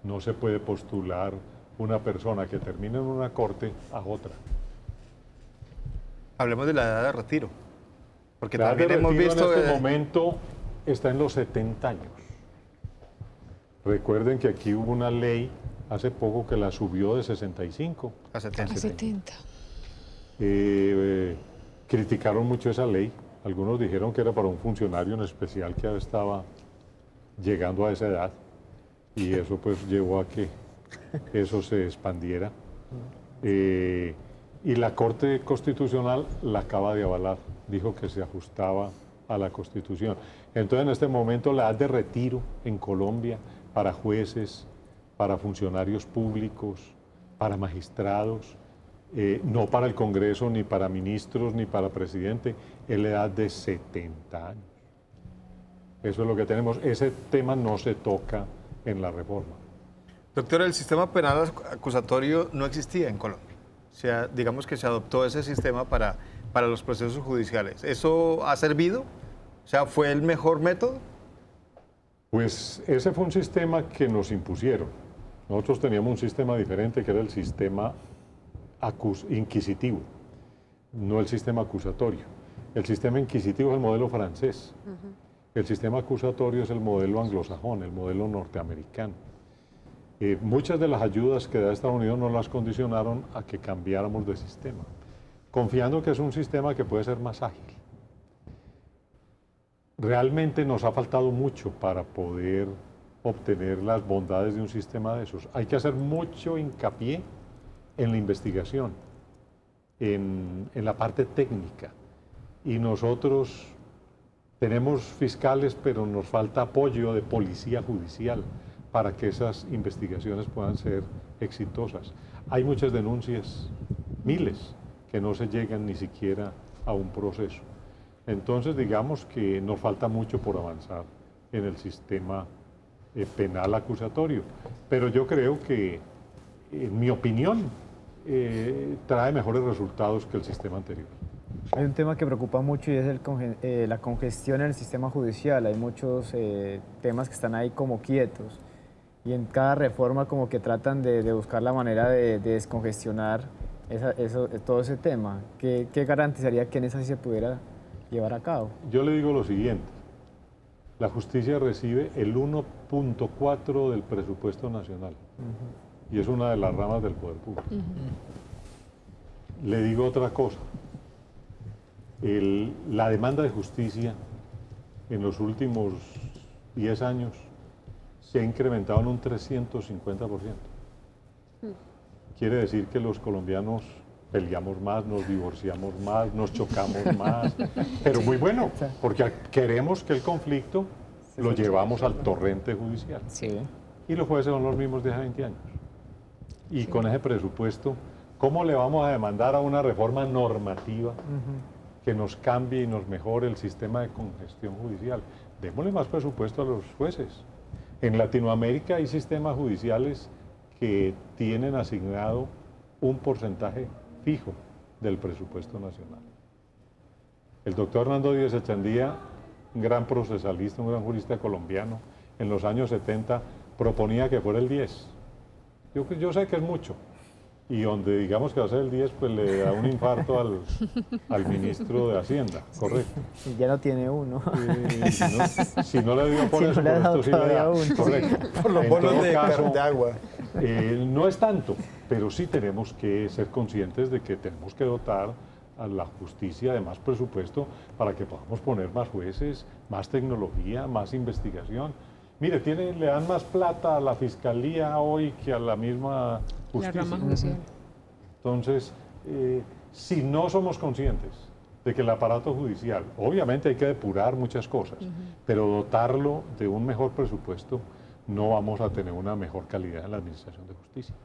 No se puede postular una persona que termine en una corte a otra. Hablemos de la edad de retiro. Porque la edad también de hemos retiro visto... en este momento está en los 70 años. Recuerden que aquí hubo una ley hace poco que la subió de 65 a 70. Criticaron mucho esa ley. Algunos dijeron que era para un funcionario en especial que estaba llegando a esa edad. Y eso pues llevó a que eso se expandiera. Y la Corte Constitucional la acaba de avalar. Dijo que se ajustaba a la Constitución. Entonces, en este momento, la edad de retiro en Colombia para jueces, para funcionarios públicos, para magistrados, no para el Congreso, ni para ministros, ni para presidente, es la edad de 70 años. Eso es lo que tenemos. Ese tema no se toca en la reforma. Doctor, el sistema penal acusatorio no existía en Colombia. O sea, digamos que se adoptó ese sistema para los procesos judiciales. ¿Eso ha servido? O sea, ¿fue el mejor método? Pues ese fue un sistema que nos impusieron. Nosotros teníamos un sistema diferente que era el sistema inquisitivo, no el sistema acusatorio. El sistema inquisitivo es el modelo francés. El sistema acusatorio es el modelo anglosajón, el modelo norteamericano. Muchas de las ayudas que da Estados Unidos nos las condicionaron a que cambiáramos de sistema, confiando que es un sistema que puede ser más ágil. Realmente nos ha faltado mucho para poder obtener las bondades de un sistema de esos. Hay que hacer mucho hincapié en la investigación, en la parte técnica. Y nosotros tenemos fiscales, pero nos falta apoyo de policía judicial para que esas investigaciones puedan ser exitosas. Hay muchas denuncias, miles, que no se llegan ni siquiera a un proceso. Entonces, digamos que nos falta mucho por avanzar en el sistema penal acusatorio. Pero yo creo que, en mi opinión, trae mejores resultados que el sistema anterior. Hay un tema que preocupa mucho y es la congestión en el sistema judicial. Hay muchos temas que están ahí como quietos y en cada reforma como que tratan de buscar la manera de descongestionar todo ese tema. ¿Qué garantizaría que en esa sí se pudiera llevar a cabo? Yo le digo lo siguiente. La justicia recibe el 1.4 del presupuesto nacional. Y es una de las ramas del poder público. Le digo otra cosa. La demanda de justicia en los últimos 10 años se ha incrementado en un 350%. Quiere decir que los colombianos peleamos más, nos divorciamos más, nos chocamos más, pero muy bueno, porque queremos que el conflicto lo llevamos al torrente judicial. Y los jueces son los mismos de hace 20 años. Y con ese presupuesto, ¿cómo le vamos a demandar a una reforma normativa que nos cambie y nos mejore el sistema de congestión judicial? Démosle más presupuesto a los jueces. En Latinoamérica hay sistemas judiciales que tienen asignado un porcentaje fijo del presupuesto nacional. El doctor Hernando Díez Echandía, un gran procesalista, un gran jurista colombiano, en los años 70 proponía que fuera el 10. Yo sé que es mucho, y donde digamos que va a ser el 10, pues le da un infarto al ministro de Hacienda, correcto. Y ya no tiene uno. Si no le dio por eso, no por esto sí le da uno. Correcto. Por los bonos de agua. No es tanto, pero sí tenemos que ser conscientes de que tenemos que dotar a la justicia de más presupuesto para que podamos poner más jueces, más tecnología, más investigación. Mire, le dan más plata a la fiscalía hoy que a la misma justicia. La rama judicial. Entonces, si no somos conscientes de que el aparato judicial, obviamente hay que depurar muchas cosas, pero dotarlo de un mejor presupuesto, no vamos a tener una mejor calidad en la administración de justicia.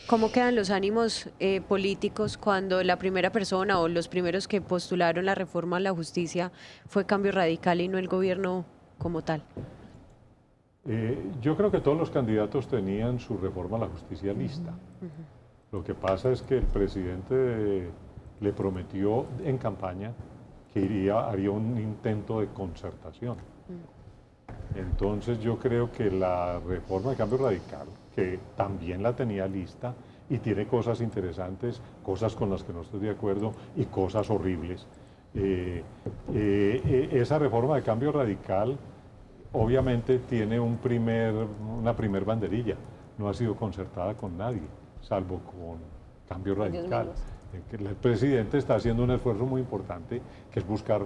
¿Cómo quedan los ánimos políticos cuando la primera persona o los primeros que postularon la reforma a la justicia fue Cambio Radical y no el gobierno como tal? Yo creo que todos los candidatos tenían su reforma a la justicia lista. Lo que pasa es que el presidente le prometió en campaña que haría un intento de concertación. Entonces yo creo que la reforma de Cambio Radical, que también la tenía lista y tiene cosas interesantes, cosas con las que no estoy de acuerdo y cosas horribles, esa reforma de Cambio Radical obviamente tiene una primer banderilla, no ha sido concertada con nadie, salvo con Cambio Radical. El presidente está haciendo un esfuerzo muy importante, que es buscar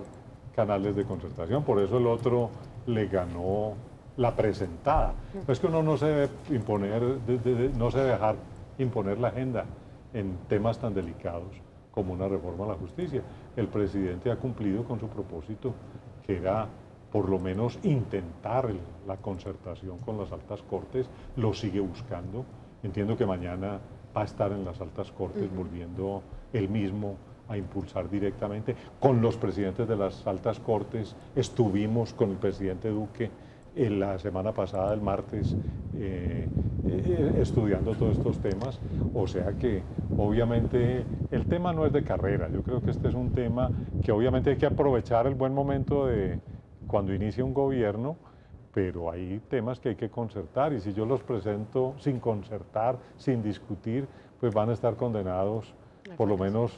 canales de concertación, por eso el otro le ganó la presentada. Es que uno no se debe imponer, no se debe dejar imponer la agenda en temas tan delicados como una reforma a la justicia. El presidente ha cumplido con su propósito, que era por lo menos intentar la concertación con las altas cortes, lo sigue buscando. Entiendo que mañana va a estar en las altas cortes volviendo él mismo a impulsar directamente. Con los presidentes de las altas cortes estuvimos con el presidente Duque la semana pasada, el martes, estudiando todos estos temas. O sea que obviamente el tema no es de carrera. Yo creo que este es un tema que obviamente hay que aprovechar el buen momento de cuando inicia un gobierno, pero hay temas que hay que concertar, y si yo los presento sin concertar, sin discutir, pues van a estar condenados, por lo menos,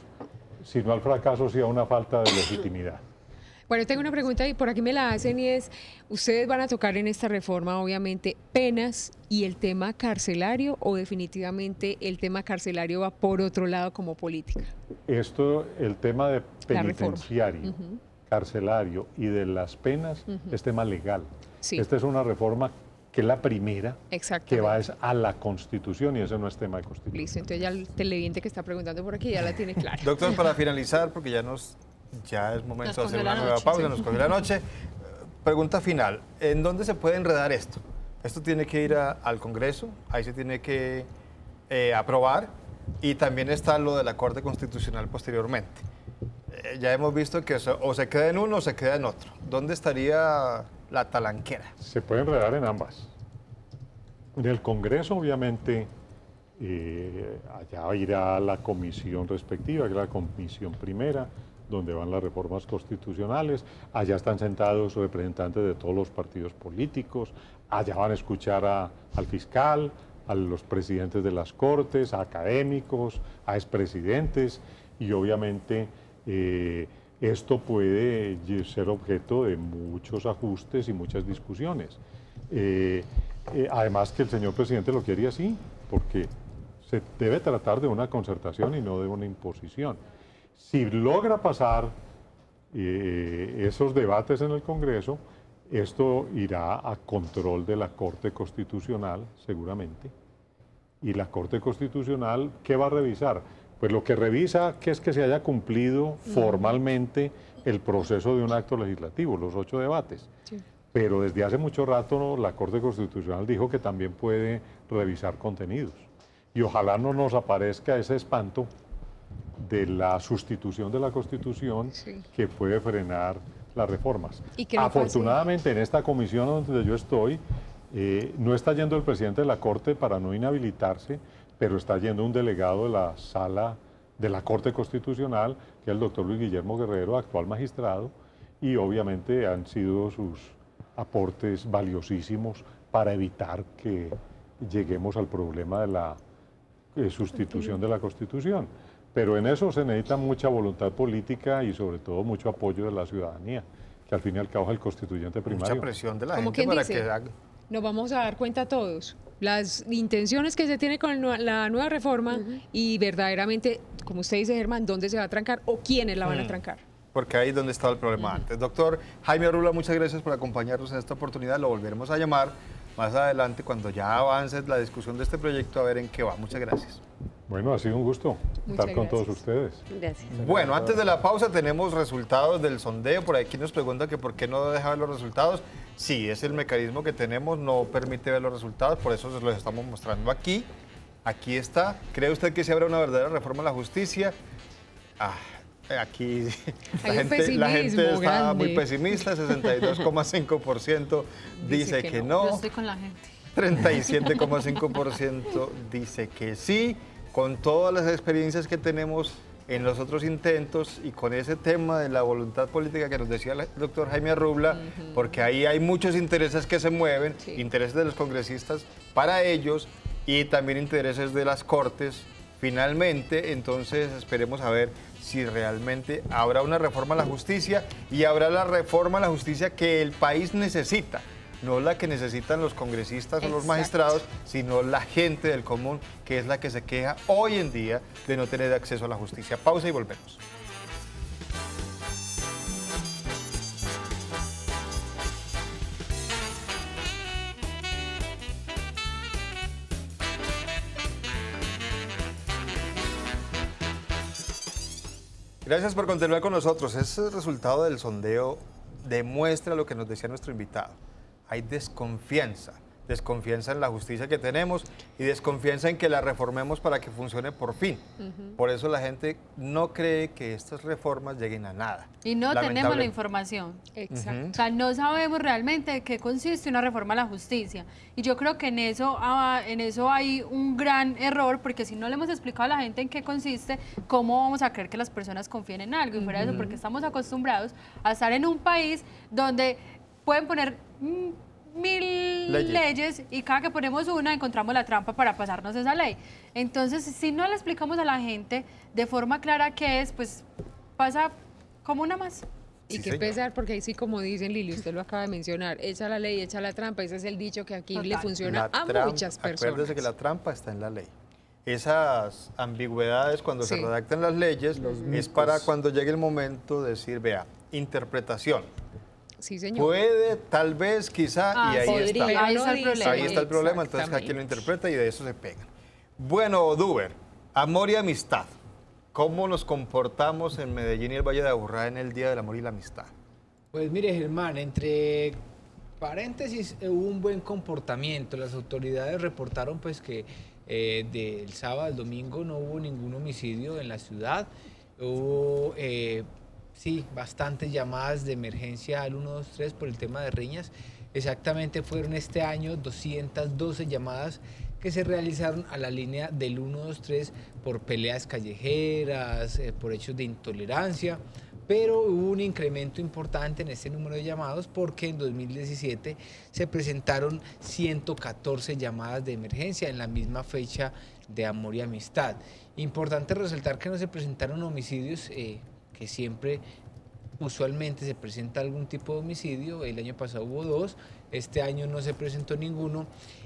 si no al fracaso, sí a una falta de legitimidad. Bueno, tengo una pregunta y por aquí me la hacen, y es, ¿ustedes van a tocar en esta reforma, obviamente, penas y el tema carcelario, o definitivamente el tema carcelario va por otro lado como política? El tema de penitenciario, carcelario y de las penas es tema legal. Sí. Esta es una reforma que es la primera que va a la Constitución, y eso no es tema de Constitución. Listo, entonces ya el televidente que está preguntando por aquí ya la tiene clara. Doctor, para finalizar, porque ya es momento de hacer una nueva pausa, nos cogió la noche. Pregunta final, ¿en dónde se puede enredar esto? Esto tiene que ir al Congreso, ahí se tiene que aprobar, y también está lo de la Corte Constitucional posteriormente. Ya hemos visto que o se queda en uno o se queda en otro. ¿Dónde estaría la talanquera? Se puede enredar en ambas. En el Congreso, obviamente, allá irá la comisión respectiva, que es la comisión primera, donde van las reformas constitucionales. Allá están sentados representantes de todos los partidos políticos. Allá van a escuchar al fiscal, a los presidentes de las cortes, a académicos, a expresidentes, y obviamente esto puede ser objeto de muchos ajustes y muchas discusiones. Además que el señor presidente lo quiere así, porque se debe tratar de una concertación y no de una imposición. Si logra pasar esos debates en el Congreso, esto irá a control de la Corte Constitucional, seguramente. Y la Corte Constitucional, ¿qué va a revisar? Pues lo que revisa que es que se haya cumplido formalmente el proceso de un acto legislativo, los 8 debates. Sí. Pero desde hace mucho rato la Corte Constitucional dijo que también puede revisar contenidos. Y ojalá no nos aparezca ese espanto de la sustitución de la Constitución, que puede frenar las reformas. Afortunadamente, en esta comisión donde yo estoy, no está yendo el presidente de la Corte para no inhabilitarse, pero está yendo un delegado de la sala de la Corte Constitucional, que es el doctor Luis Guillermo Guerrero, actual magistrado, y obviamente han sido sus aportes valiosísimos para evitar que lleguemos al problema de la sustitución de la Constitución. Pero en eso se necesita mucha voluntad política y sobre todo mucho apoyo de la ciudadanía, que al fin y al cabo es el constituyente primario. Mucha presión de la gente para que haga. Nos vamos a dar cuenta todos las intenciones que se tiene con la nueva reforma y verdaderamente, como usted dice, Germán, dónde se va a trancar o quiénes la van a trancar. Porque ahí es donde estaba el problema antes. Doctor Jaime Arrula, muchas gracias por acompañarnos en esta oportunidad. Lo volveremos a llamar más adelante cuando ya avance la discusión de este proyecto, a ver en qué va. Muchas gracias. Bueno, ha sido un gusto estar con todos ustedes. Gracias. Bueno, antes de la pausa tenemos resultados del sondeo. Por aquí nos pregunta que por qué no deja ver los resultados. Sí, es el mecanismo que tenemos, no permite ver los resultados, por eso los estamos mostrando aquí. Aquí está. ¿Cree usted que se habrá una verdadera reforma a la justicia? Aquí la gente está grande. muy pesimista, 62,5% dice que no. Yo estoy con la gente. 37,5% dice que sí. Con todas las experiencias que tenemos en los otros intentos y con ese tema de la voluntad política que nos decía el doctor Jaime Arrubla, porque ahí hay muchos intereses que se mueven, intereses de los congresistas para ellos y también intereses de las Cortes. Finalmente, entonces esperemos a ver si realmente habrá una reforma a la justicia y habrá la reforma a la justicia que el país necesita. No la que necesitan los congresistas o los magistrados, sino la gente del común, que es la que se queja hoy en día de no tener acceso a la justicia. Pausa y volvemos. Gracias por continuar con nosotros. Ese resultado del sondeo demuestra lo que nos decía nuestro invitado. Hay desconfianza en la justicia que tenemos y desconfianza en que la reformemos para que funcione por fin. Por eso la gente no cree que estas reformas lleguen a nada. Y no tenemos la información. Exacto. O sea, no sabemos realmente de qué consiste una reforma a la justicia. Y yo creo que en eso hay un gran error, porque si no le hemos explicado a la gente en qué consiste, ¿cómo vamos a creer que las personas confíen en algo? Y fuera de eso, porque estamos acostumbrados a estar en un país donde pueden poner 1000 leyes y cada que ponemos una encontramos la trampa para pasarnos esa ley. Entonces, si no le explicamos a la gente de forma clara qué es, pues pasa como una más. Y qué pesar, porque ahí sí, como dicen Lili, usted lo acaba de mencionar, echa la ley, echa la trampa, ese es el dicho que aquí le funciona a muchas personas. Acuérdese que la trampa está en la ley. Esas ambigüedades cuando se redactan las leyes es para cuando llegue el momento de decir, vea, interpretación. Sí, señor. Puede, tal vez, quizá, y ahí está. Ahí está el problema. Ahí está el problema, entonces cada quien lo interpreta y de eso se pegan. Bueno, Duber, amor y amistad. ¿Cómo nos comportamos en Medellín y el Valle de Aburrá en el Día del Amor y la Amistad? Pues mire, Germán, entre paréntesis, hubo un buen comportamiento. Las autoridades reportaron pues que del sábado al domingo no hubo ningún homicidio en la ciudad. Hubo sí, bastantes llamadas de emergencia al 123 por el tema de riñas. Exactamente fueron este año 212 llamadas que se realizaron a la línea del 123 por peleas callejeras, por hechos de intolerancia, pero hubo un incremento importante en este número de llamados porque en 2017 se presentaron 114 llamadas de emergencia en la misma fecha de amor y amistad. Importante resaltar que no se presentaron homicidios, que siempre usualmente se presenta algún tipo de homicidio. El año pasado hubo 2, este año no se presentó ninguno,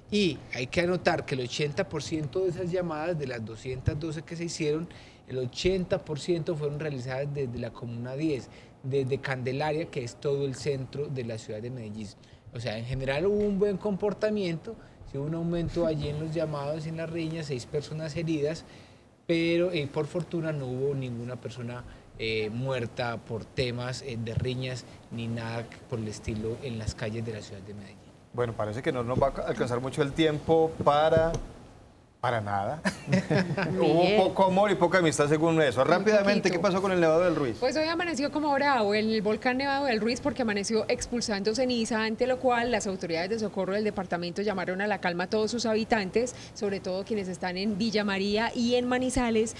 y hay que anotar que el 80% de esas llamadas, de las 212 que se hicieron, el 80% fueron realizadas desde la Comuna 10, desde Candelaria, que es todo el centro de la ciudad de Medellín. O sea, en general hubo un buen comportamiento, sí hubo un aumento allí en los llamados y en las riñas, 6 personas heridas, pero por fortuna no hubo ninguna persona muerta por temas de riñas ni nada por el estilo en las calles de la ciudad de Medellín. Bueno, parece que no nos va a alcanzar mucho el tiempo para nada. Hubo poco amor y poca amistad según eso. Rápidamente, ¿qué pasó con el Nevado del Ruiz? Pues hoy amaneció como bravo el volcán Nevado del Ruiz porque amaneció expulsando ceniza, ante lo cual las autoridades de socorro del departamento llamaron a la calma a todos sus habitantes, sobre todo quienes están en Villa María y en Manizales,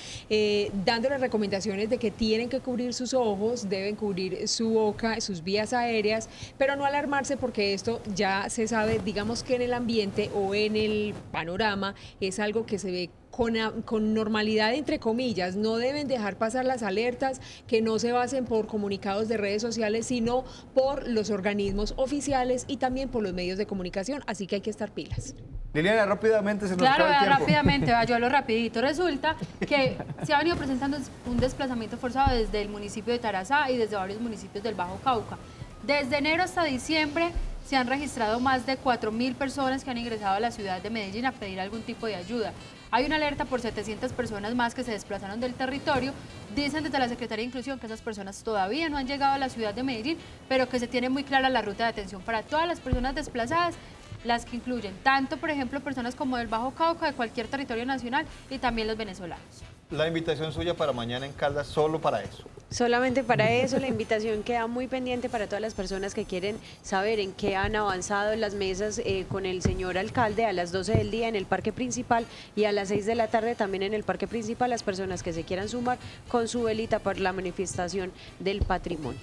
dándoles recomendaciones de que tienen que cubrir sus ojos, deben cubrir su boca, sus vías aéreas, pero no alarmarse porque esto ya se sabe, digamos que en el ambiente o en el panorama es algo que se ve con normalidad, entre comillas. No deben dejar pasar las alertas, que no se basen por comunicados de redes sociales, sino por los organismos oficiales y también por los medios de comunicación, así que hay que estar pilas. Liliana, rápidamente se nos acaba el tiempo. Rápidamente, yo a lo rapidito. Resulta que se ha venido presentando un desplazamiento forzado desde el municipio de Tarazá y desde varios municipios del Bajo Cauca. Desde enero hasta diciembre se han registrado más de 4.000 personas que han ingresado a la ciudad de Medellín a pedir algún tipo de ayuda. Hay una alerta por 700 personas más que se desplazaron del territorio. Dicen desde la Secretaría de Inclusión que esas personas todavía no han llegado a la ciudad de Medellín, pero que se tiene muy clara la ruta de atención para todas las personas desplazadas. las que incluyen tanto, por ejemplo, personas como del Bajo Cauca, de cualquier territorio nacional, y también los venezolanos. La invitación suya para mañana en Caldas, solo para eso. Solamente para eso, la invitación queda muy pendiente para todas las personas que quieren saber en qué han avanzado las mesas con el señor alcalde a las 12 del día en el parque principal y a las 6 de la tarde también en el parque principal, las personas que se quieran sumar con su velita para la manifestación del patrimonio.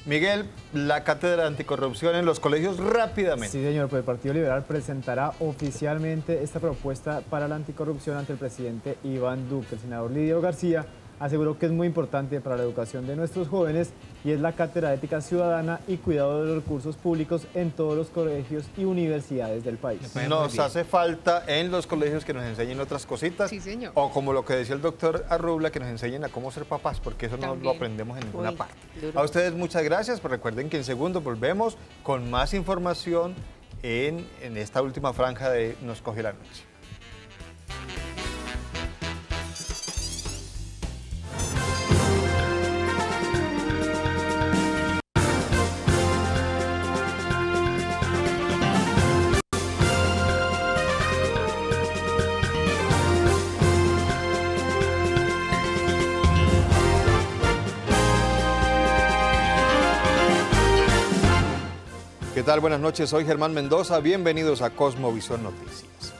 Miguel, la cátedra anticorrupción en los colegios rápidamente. Sí, señor, pues el Partido Liberal presentará oficialmente esta propuesta para la anticorrupción ante el presidente Iván Duque. El senador Lidio García aseguró que es muy importante para la educación de nuestros jóvenes y es la cátedra de ética ciudadana y cuidado de los recursos públicos en todos los colegios y universidades del país. Nos hace falta en los colegios que nos enseñen otras cositas. Sí, señor. O como lo que decía el doctor Arrubla, que nos enseñen a cómo ser papás, porque eso También. no lo aprendemos en ninguna parte. Duro. A ustedes muchas gracias, pero recuerden que en segundos volvemos con más información en esta última franja de Nos Cogió la Noche. ¿Qué tal? Buenas noches, soy Germán Mendoza, bienvenidos a Cosmovisión Noticias.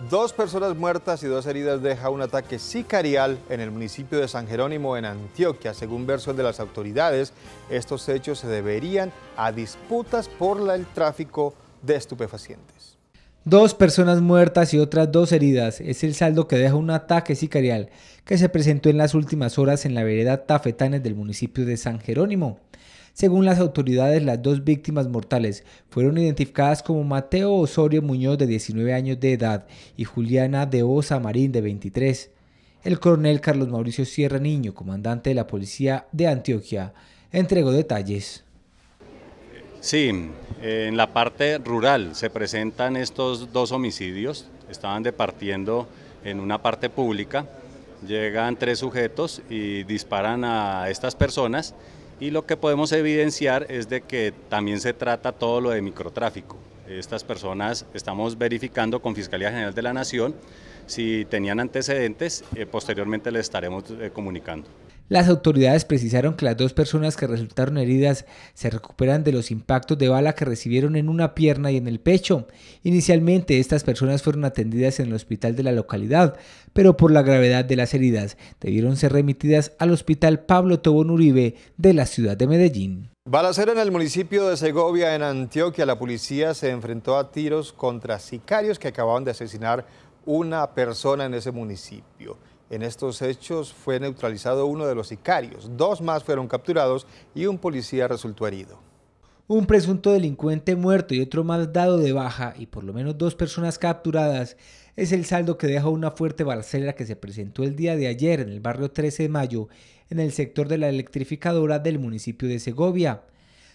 2 personas muertas y 2 heridas deja un ataque sicarial en el municipio de San Jerónimo, en Antioquia. Según versión de las autoridades, estos hechos se deberían a disputas por el tráfico de estupefacientes. 2 personas muertas y otras 2 heridas es el saldo que deja un ataque sicarial que se presentó en las últimas horas en la vereda Tafetanes del municipio de San Jerónimo. Según las autoridades, las 2 víctimas mortales fueron identificadas como Mateo Osorio Muñoz, de 19 años de edad, y Juliana de Osa Marín, de 23. El coronel Carlos Mauricio Sierra Niño, comandante de la policía de Antioquia, entregó detalles. Sí, en la parte rural se presentan estos 2 homicidios, estaban departiendo en una parte pública, llegan 3 sujetos y disparan a estas personas. Y lo que podemos evidenciar es de que también se trata todo lo de microtráfico. Estas personas estamos verificando con Fiscalía General de la Nación si tenían antecedentes, posteriormente les estaremos comunicando. Las autoridades precisaron que las 2 personas que resultaron heridas se recuperan de los impactos de bala que recibieron en una pierna y en el pecho. Inicialmente estas personas fueron atendidas en el hospital de la localidad, pero por la gravedad de las heridas debieron ser remitidas al hospital Pablo Tobón Uribe de la ciudad de Medellín. Balacera en el municipio de Segovia, en Antioquia. La policía se enfrentó a tiros contra sicarios que acababan de asesinar una persona en ese municipio. En estos hechos fue neutralizado uno de los sicarios, 2 más fueron capturados y un policía resultó herido. Un presunto delincuente muerto y otro más dado de baja y por lo menos 2 personas capturadas es el saldo que deja una fuerte balacera que se presentó el día de ayer en el barrio 13 de Mayo, en el sector de la electrificadora del municipio de Segovia.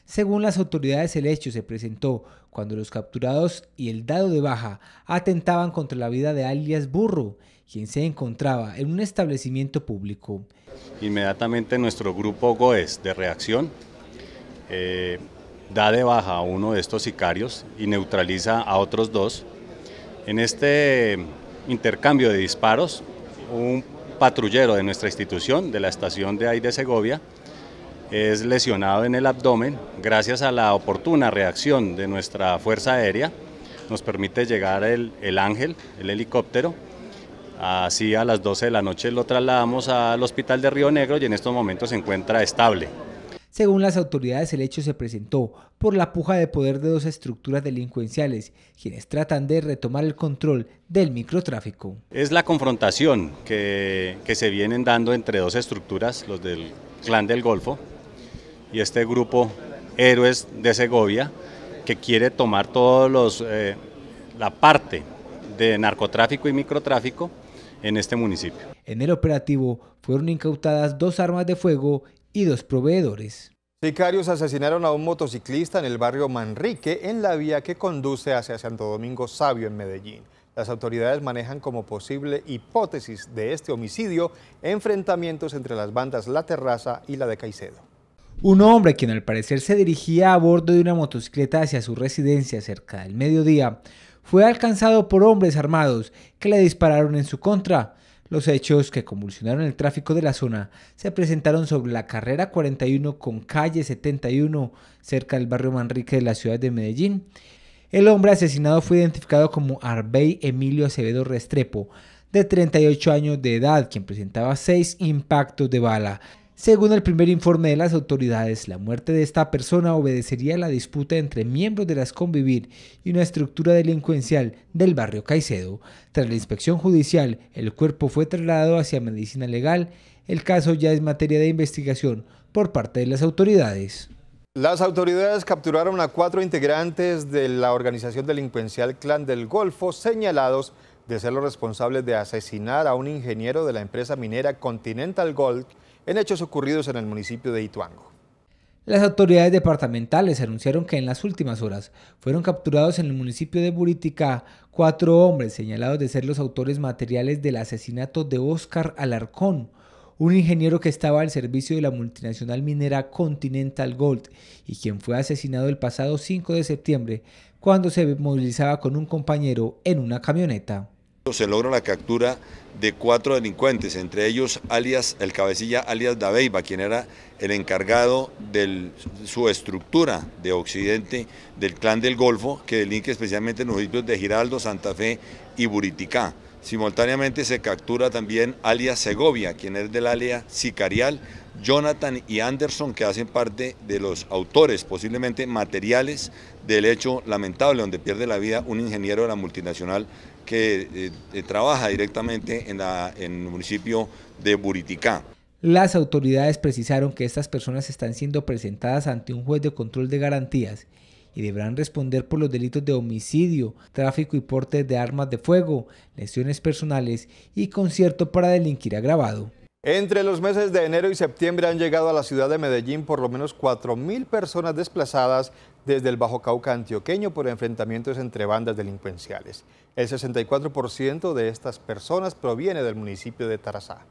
Según las autoridades, el hecho se presentó cuando los capturados y el dado de baja atentaban contra la vida de alias Burro, quien se encontraba en un establecimiento público. Inmediatamente nuestro grupo GOES de reacción da de baja a uno de estos sicarios y neutraliza a otros 2. En este intercambio de disparos, un patrullero de nuestra institución, de la estación de ahí de Segovia, es lesionado en el abdomen. Gracias a la oportuna reacción de nuestra Fuerza Aérea, nos permite llegar el Ángel, el helicóptero. Así a las 12 de la noche lo trasladamos al hospital de Río Negro y en estos momentos se encuentra estable. Según las autoridades, el hecho se presentó por la puja de poder de 2 estructuras delincuenciales, quienes tratan de retomar el control del microtráfico. Es la confrontación que se vienen dando entre 2 estructuras, los del Clan del Golfo y este grupo Héroes de Segovia, que quiere tomar todos la parte de narcotráfico y microtráfico en este municipio. En el operativo fueron incautadas 2 armas de fuego y 2 proveedores. Sicarios asesinaron a un motociclista en el barrio Manrique, en la vía que conduce hacia Santo Domingo Sabio, en Medellín. Las autoridades manejan como posible hipótesis de este homicidio enfrentamientos entre las bandas La Terraza y la de Caicedo. Un hombre, quien al parecer se dirigía a bordo de una motocicleta hacia su residencia cerca del mediodía, fue alcanzado por hombres armados que le dispararon en su contra. Los hechos, que convulsionaron el tráfico de la zona, se presentaron sobre la carrera 41 con calle 71, cerca del barrio Manrique de la ciudad de Medellín. El hombre asesinado fue identificado como Arbey Emilio Acevedo Restrepo, de 38 años de edad, quien presentaba 6 impactos de bala. Según el primer informe de las autoridades, la muerte de esta persona obedecería a la disputa entre miembros de las Convivir y una estructura delincuencial del barrio Caicedo. Tras la inspección judicial, el cuerpo fue trasladado hacia medicina legal. El caso ya es materia de investigación por parte de las autoridades. Las autoridades capturaron a 4 integrantes de la organización delincuencial Clan del Golfo, señalados de ser los responsables de asesinar a un ingeniero de la empresa minera Continental Gold en hechos ocurridos en el municipio de Ituango. Las autoridades departamentales anunciaron que en las últimas horas fueron capturados en el municipio de Buritica 4 hombres señalados de ser los autores materiales del asesinato de Óscar Alarcón, un ingeniero que estaba al servicio de la multinacional minera Continental Gold y quien fue asesinado el pasado 5 de septiembre cuando se movilizaba con un compañero en una camioneta. Se logra la captura de 4 delincuentes, entre ellos el cabecilla alias Dabeiba, quien era el encargado de su estructura de Occidente del Clan del Golfo, que delinque especialmente en los municipios de Giraldo, Santa Fe y Buriticá. Simultáneamente se captura también alias Segovia, quien es del área sicarial, Jonathan y Anderson, que hacen parte de los autores, posiblemente materiales, del hecho lamentable donde pierde la vida un ingeniero de la multinacional que trabaja directamente en el municipio de Buriticá. Las autoridades precisaron que estas personas están siendo presentadas ante un juez de control de garantías y deberán responder por los delitos de homicidio, tráfico y porte de armas de fuego, lesiones personales y concierto para delinquir agravado. Entre los meses de enero y septiembre han llegado a la ciudad de Medellín por lo menos 4.000 personas desplazadas desde el Bajo Cauca antioqueño por enfrentamientos entre bandas delincuenciales. El 64% de estas personas proviene del municipio de Tarazá.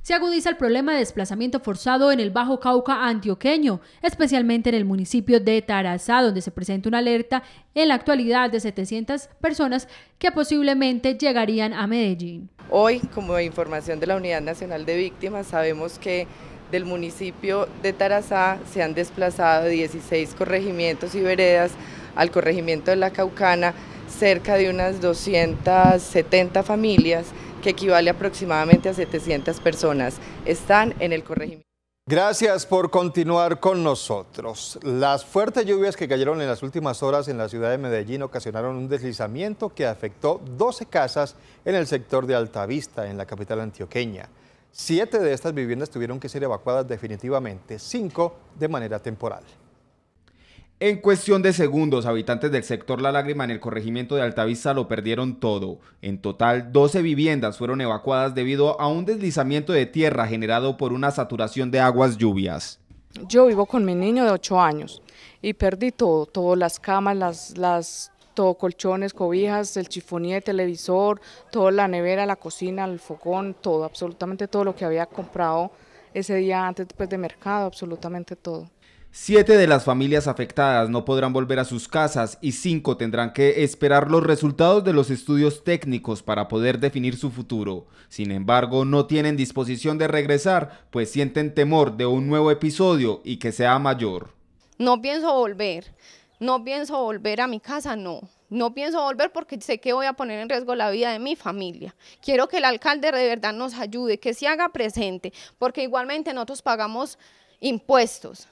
Se agudiza el problema de desplazamiento forzado en el Bajo Cauca antioqueño, especialmente en el municipio de Tarazá, donde se presenta una alerta en la actualidad de 700 personas que posiblemente llegarían a Medellín. Hoy, como información de la Unidad Nacional de Víctimas, sabemos que del municipio de Tarazá se han desplazado 16 corregimientos y veredas al corregimiento de La Caucana, cerca de unas 270 familias, que equivale aproximadamente a 700 personas. Están en el corregimiento. Gracias por continuar con nosotros. Las fuertes lluvias que cayeron en las últimas horas en la ciudad de Medellín ocasionaron un deslizamiento que afectó 12 casas en el sector de Altavista, en la capital antioqueña. 7 de estas viviendas tuvieron que ser evacuadas definitivamente, 5 de manera temporal. En cuestión de segundos, habitantes del sector La Lágrima en el corregimiento de Altavista lo perdieron todo. En total, 12 viviendas fueron evacuadas debido a un deslizamiento de tierra generado por una saturación de aguas lluvias. Yo vivo con mi niño de 8 años y perdí todo, las camas, todo colchones, cobijas, el chifoní, televisor, toda la nevera, la cocina, el fogón, todo, absolutamente todo lo que había comprado ese día antes de mercado, absolutamente todo. 7 de las familias afectadas no podrán volver a sus casas y 5 tendrán que esperar los resultados de los estudios técnicos para poder definir su futuro. Sin embargo, no tienen disposición de regresar, pues sienten temor de un nuevo episodio y que sea mayor. No pienso volver a mi casa, no pienso volver porque sé que voy a poner en riesgo la vida de mi familia. Quiero que el alcalde de verdad nos ayude, que se haga presente, porque igualmente nosotros pagamos impuestos.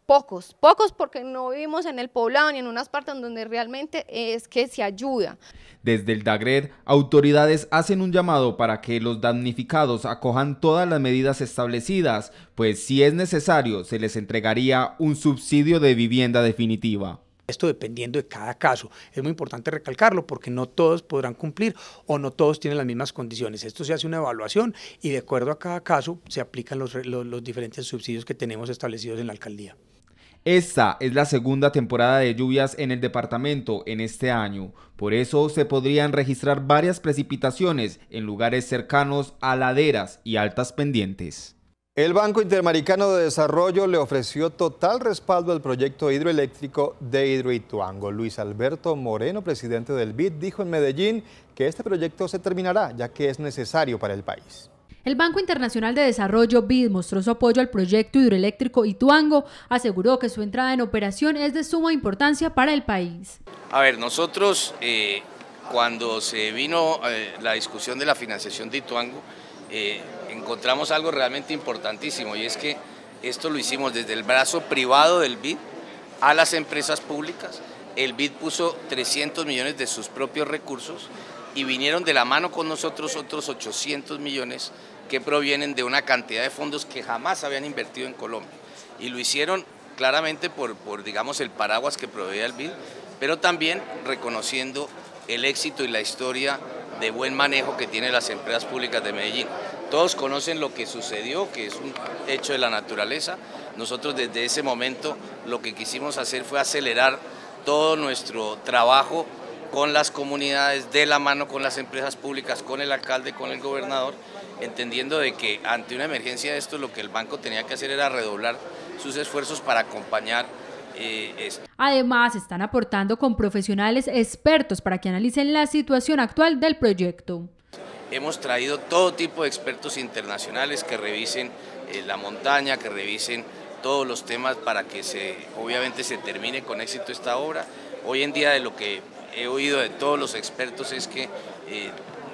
Pocos porque no vivimos en el poblado ni en unas partes donde realmente es que se ayuda. Desde el DAGRED, autoridades hacen un llamado para que los damnificados acojan todas las medidas establecidas, pues si es necesario se les entregaría un subsidio de vivienda definitiva. Esto dependiendo de cada caso, es muy importante recalcarlo porque no todos podrán cumplir o no todos tienen las mismas condiciones. Esto se hace una evaluación y de acuerdo a cada caso se aplican los diferentes subsidios que tenemos establecidos en la alcaldía. Esta es la segunda temporada de lluvias en el departamento en este año, por eso se podrían registrar varias precipitaciones en lugares cercanos a laderas y altas pendientes. El Banco Interamericano de Desarrollo le ofreció total respaldo al proyecto hidroeléctrico de Hidroituango. Luis Alberto Moreno, presidente del BID, dijo en Medellín que este proyecto se terminará, ya que es necesario para el país. El Banco Internacional de Desarrollo BID mostró su apoyo al proyecto hidroeléctrico Ituango, aseguró que su entrada en operación es de suma importancia para el país. A ver, nosotros cuando se vino la discusión de la financiación de Ituango, encontramos algo realmente importantísimo, y es que esto lo hicimos desde el brazo privado del BID a las empresas públicas. El BID puso 300 millones de sus propios recursos y vinieron de la mano con nosotros otros 800 millones que provienen de una cantidad de fondos que jamás habían invertido en Colombia. Y lo hicieron claramente por digamos, el paraguas que proveía el BID, pero también reconociendo el éxito y la historia de buen manejo que tienen las empresas públicas de Medellín. Todos conocen lo que sucedió, que es un hecho de la naturaleza. Nosotros desde ese momento lo que quisimos hacer fue acelerar todo nuestro trabajo con las comunidades, de la mano con las empresas públicas, con el alcalde, con el gobernador, entendiendo de que ante una emergencia de esto lo que el banco tenía que hacer era redoblar sus esfuerzos para acompañar esto. Además, están aportando con profesionales expertos para que analicen la situación actual del proyecto. Hemos traído todo tipo de expertos internacionales que revisen la montaña, que revisen todos los temas para que obviamente se termine con éxito esta obra. Hoy en día, de lo que he oído de todos los expertos es que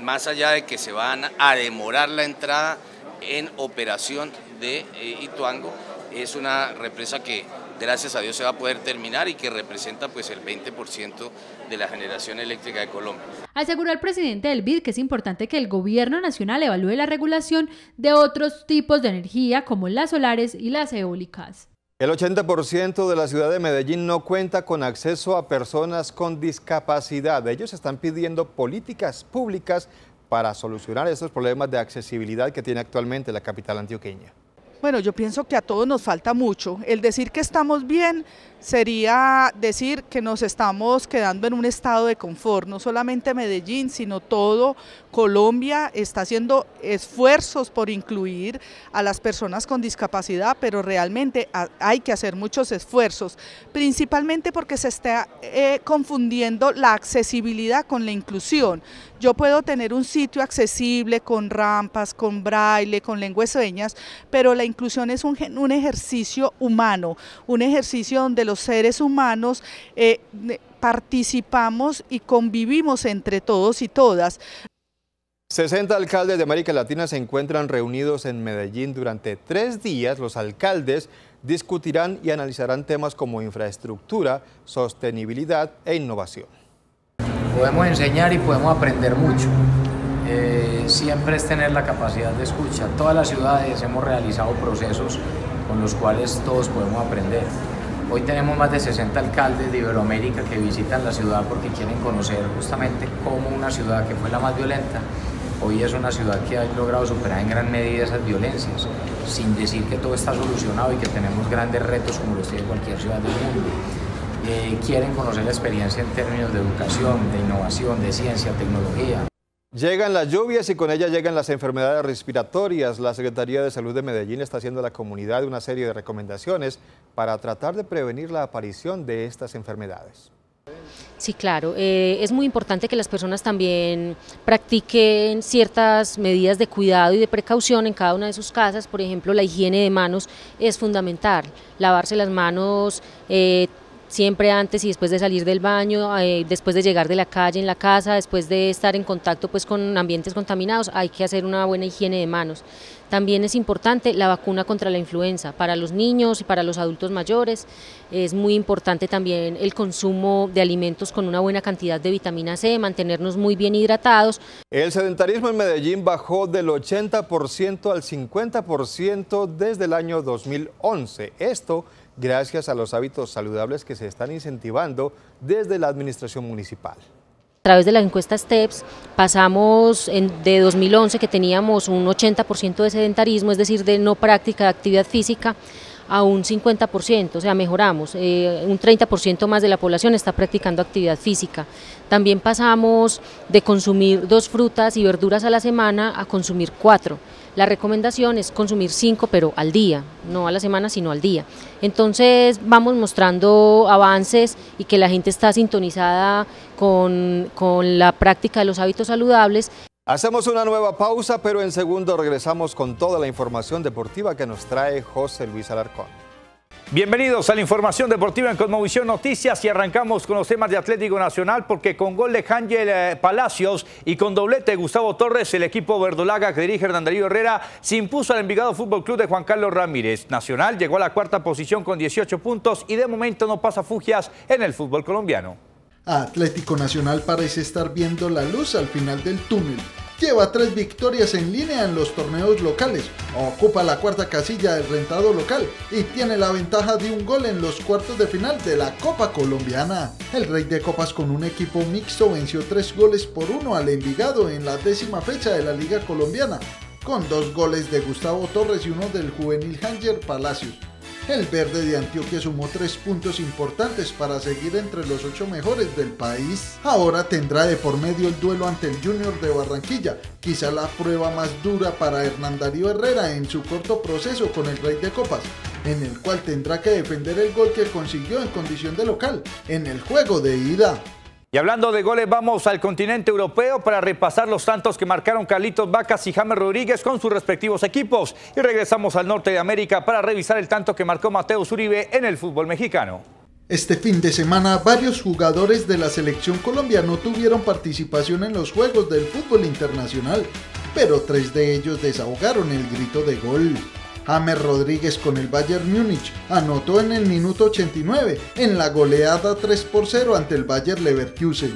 más allá de que se van a demorar la entrada en operación de Ituango, es una represa que gracias a Dios se va a poder terminar y que representa pues el 20% de la generación eléctrica de Colombia. Aseguró el presidente del BID que es importante que el gobierno nacional evalúe la regulación de otros tipos de energía como las solares y las eólicas. El 80% de la ciudad de Medellín no cuenta con acceso a personas con discapacidad. Ellos están pidiendo políticas públicas para solucionar estos problemas de accesibilidad que tiene actualmente la capital antioqueña. Bueno, yo pienso que a todos nos falta mucho. El decir que estamos bien sería decir que nos estamos quedando en un estado de confort. No solamente Medellín, sino todo Colombia está haciendo esfuerzos por incluir a las personas con discapacidad, pero realmente hay que hacer muchos esfuerzos, principalmente porque se está confundiendo la accesibilidad con la inclusión. Yo puedo tener un sitio accesible con rampas, con braille, con lengua de señas, pero la inclusión es un ejercicio humano, un ejercicio donde los seres humanos participamos y convivimos entre todos y todas. 60 alcaldes de América Latina se encuentran reunidos en Medellín durante 3 días. Los alcaldes discutirán y analizarán temas como infraestructura, sostenibilidad e innovación. Podemos enseñar y podemos aprender mucho. Siempre es tener la capacidad de escucha. Todas las ciudades hemos realizado procesos con los cuales todos podemos aprender. Hoy tenemos más de 60 alcaldes de Iberoamérica que visitan la ciudad porque quieren conocer justamente cómo una ciudad que fue la más violenta, hoy es una ciudad que ha logrado superar en gran medida esas violencias, sin decir que todo está solucionado y que tenemos grandes retos como los tiene cualquier ciudad del mundo. Quieren conocer la experiencia en términos de educación, de innovación, de ciencia, tecnología. Llegan las lluvias y con ellas llegan las enfermedades respiratorias. La Secretaría de Salud de Medellín está haciendo a la comunidad una serie de recomendaciones para tratar de prevenir la aparición de estas enfermedades. Sí, claro. Es muy importante que las personas también practiquen ciertas medidas de cuidado y de precaución en cada una de sus casas. Por ejemplo, la higiene de manos es fundamental. Lavarse las manos siempre antes y después de salir del baño, después de llegar de la calle en la casa, después de estar en contacto pues con ambientes contaminados, hay que hacer una buena higiene de manos. También es importante la vacuna contra la influenza para los niños y para los adultos mayores. Es muy importante también el consumo de alimentos con una buena cantidad de vitamina C, mantenernos muy bien hidratados. El sedentarismo en Medellín bajó del 80% al 50% desde el año 2011. Esto gracias a los hábitos saludables que se están incentivando desde la administración municipal. A través de la encuesta STEPS pasamos de 2011 que teníamos un 80% de sedentarismo, es decir, de no práctica de actividad física, a un 50%, o sea, mejoramos, un 30% más de la población está practicando actividad física. También pasamos de consumir 2 frutas y verduras a la semana a consumir 4. La recomendación es consumir 5, pero al día, no a la semana, sino al día. Entonces vamos mostrando avances y que la gente está sintonizada con la práctica de los hábitos saludables. Hacemos una nueva pausa, pero en segundo regresamos con toda la información deportiva que nos trae José Luis Alarcón. Bienvenidos a la información deportiva en Cosmovisión Noticias y arrancamos con los temas de Atlético Nacional porque con gol de Ángel Palacios y con doblete de Gustavo Torres, el equipo verdolaga que dirige Hernán Darío Herrera se impuso al Envigado Fútbol Club de Juan Carlos Ramírez. Nacional llegó a la 4ª posición con 18 puntos y de momento no pasa fugias en el fútbol colombiano. Atlético Nacional parece estar viendo la luz al final del túnel. Lleva 3 victorias en línea en los torneos locales, ocupa la 4ª casilla del rentado local y tiene la ventaja de un gol en los cuartos de final de la Copa Colombiana. El Rey de Copas con un equipo mixto venció 3-1 al Envigado en la 10ª fecha de la Liga Colombiana, con 2 goles de Gustavo Torres y uno del juvenil Ángel Palacios. El verde de Antioquia sumó 3 puntos importantes para seguir entre los 8 mejores del país. Ahora tendrá de por medio el duelo ante el Junior de Barranquilla, quizá la prueba más dura para Hernán Darío Herrera en su corto proceso con el Rey de Copas, en el cual tendrá que defender el gol que consiguió en condición de local en el juego de ida. Y hablando de goles, vamos al continente europeo para repasar los tantos que marcaron Carlitos Vacas y James Rodríguez con sus respectivos equipos. Y regresamos al norte de América para revisar el tanto que marcó Mateus Uribe en el fútbol mexicano. Este fin de semana, varios jugadores de la selección Colombia no tuvieron participación en los Juegos del Fútbol Internacional, pero 3 de ellos desahogaron el grito de gol. James Rodríguez con el Bayern Múnich anotó en el minuto 89 en la goleada 3-0 ante el Bayer Leverkusen.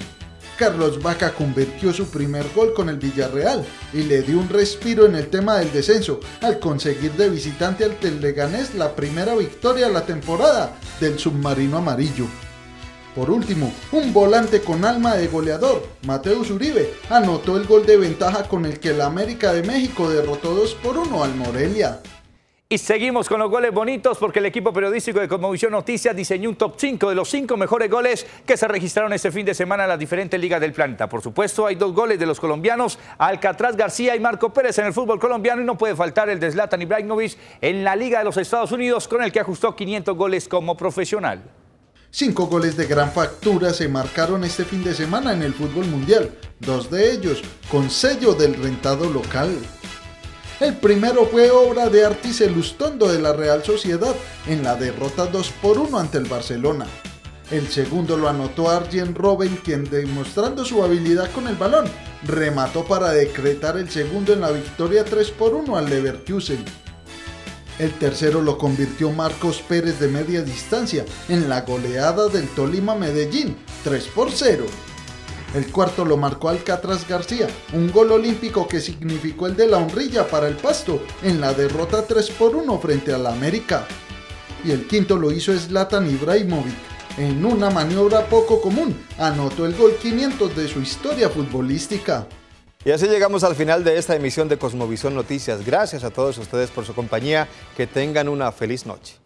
Carlos Vaca convirtió su primer gol con el Villarreal y le dio un respiro en el tema del descenso al conseguir de visitante ante el Leganés la primera victoria de la temporada del submarino amarillo. Por último, un volante con alma de goleador, Mateus Uribe, anotó el gol de ventaja con el que el América de México derrotó 2-1 al Morelia. Y seguimos con los goles bonitos porque el equipo periodístico de Cosmovisión Noticias diseñó un top 5 de los 5 mejores goles que se registraron este fin de semana en las diferentes ligas del planeta. Por supuesto, hay 2 goles de los colombianos, Alcatraz García y Marco Pérez en el fútbol colombiano, y no puede faltar el de Zlatan Ibrahimovic en la Liga de los Estados Unidos, con el que ajustó 500 goles como profesional. 5 goles de gran factura se marcaron este fin de semana en el fútbol mundial, 2 de ellos con sello del rentado local. El primero fue obra de Artis Elustondo de la Real Sociedad en la derrota 2-1 ante el Barcelona. El segundo lo anotó Arjen Robben, quien demostrando su habilidad con el balón, remató para decretar el segundo en la victoria 3-1 al Leverkusen. El tercero lo convirtió Marcos Pérez de media distancia en la goleada del Tolima Medellín 3-0. El cuarto lo marcó Alcatraz García, un gol olímpico que significó el de la honrilla para el Pasto en la derrota 3-1 frente al América. Y el quinto lo hizo Zlatan Ibrahimovic. En una maniobra poco común, anotó el gol 500 de su historia futbolística. Y así llegamos al final de esta emisión de Cosmovisión Noticias. Gracias a todos ustedes por su compañía. Que tengan una feliz noche.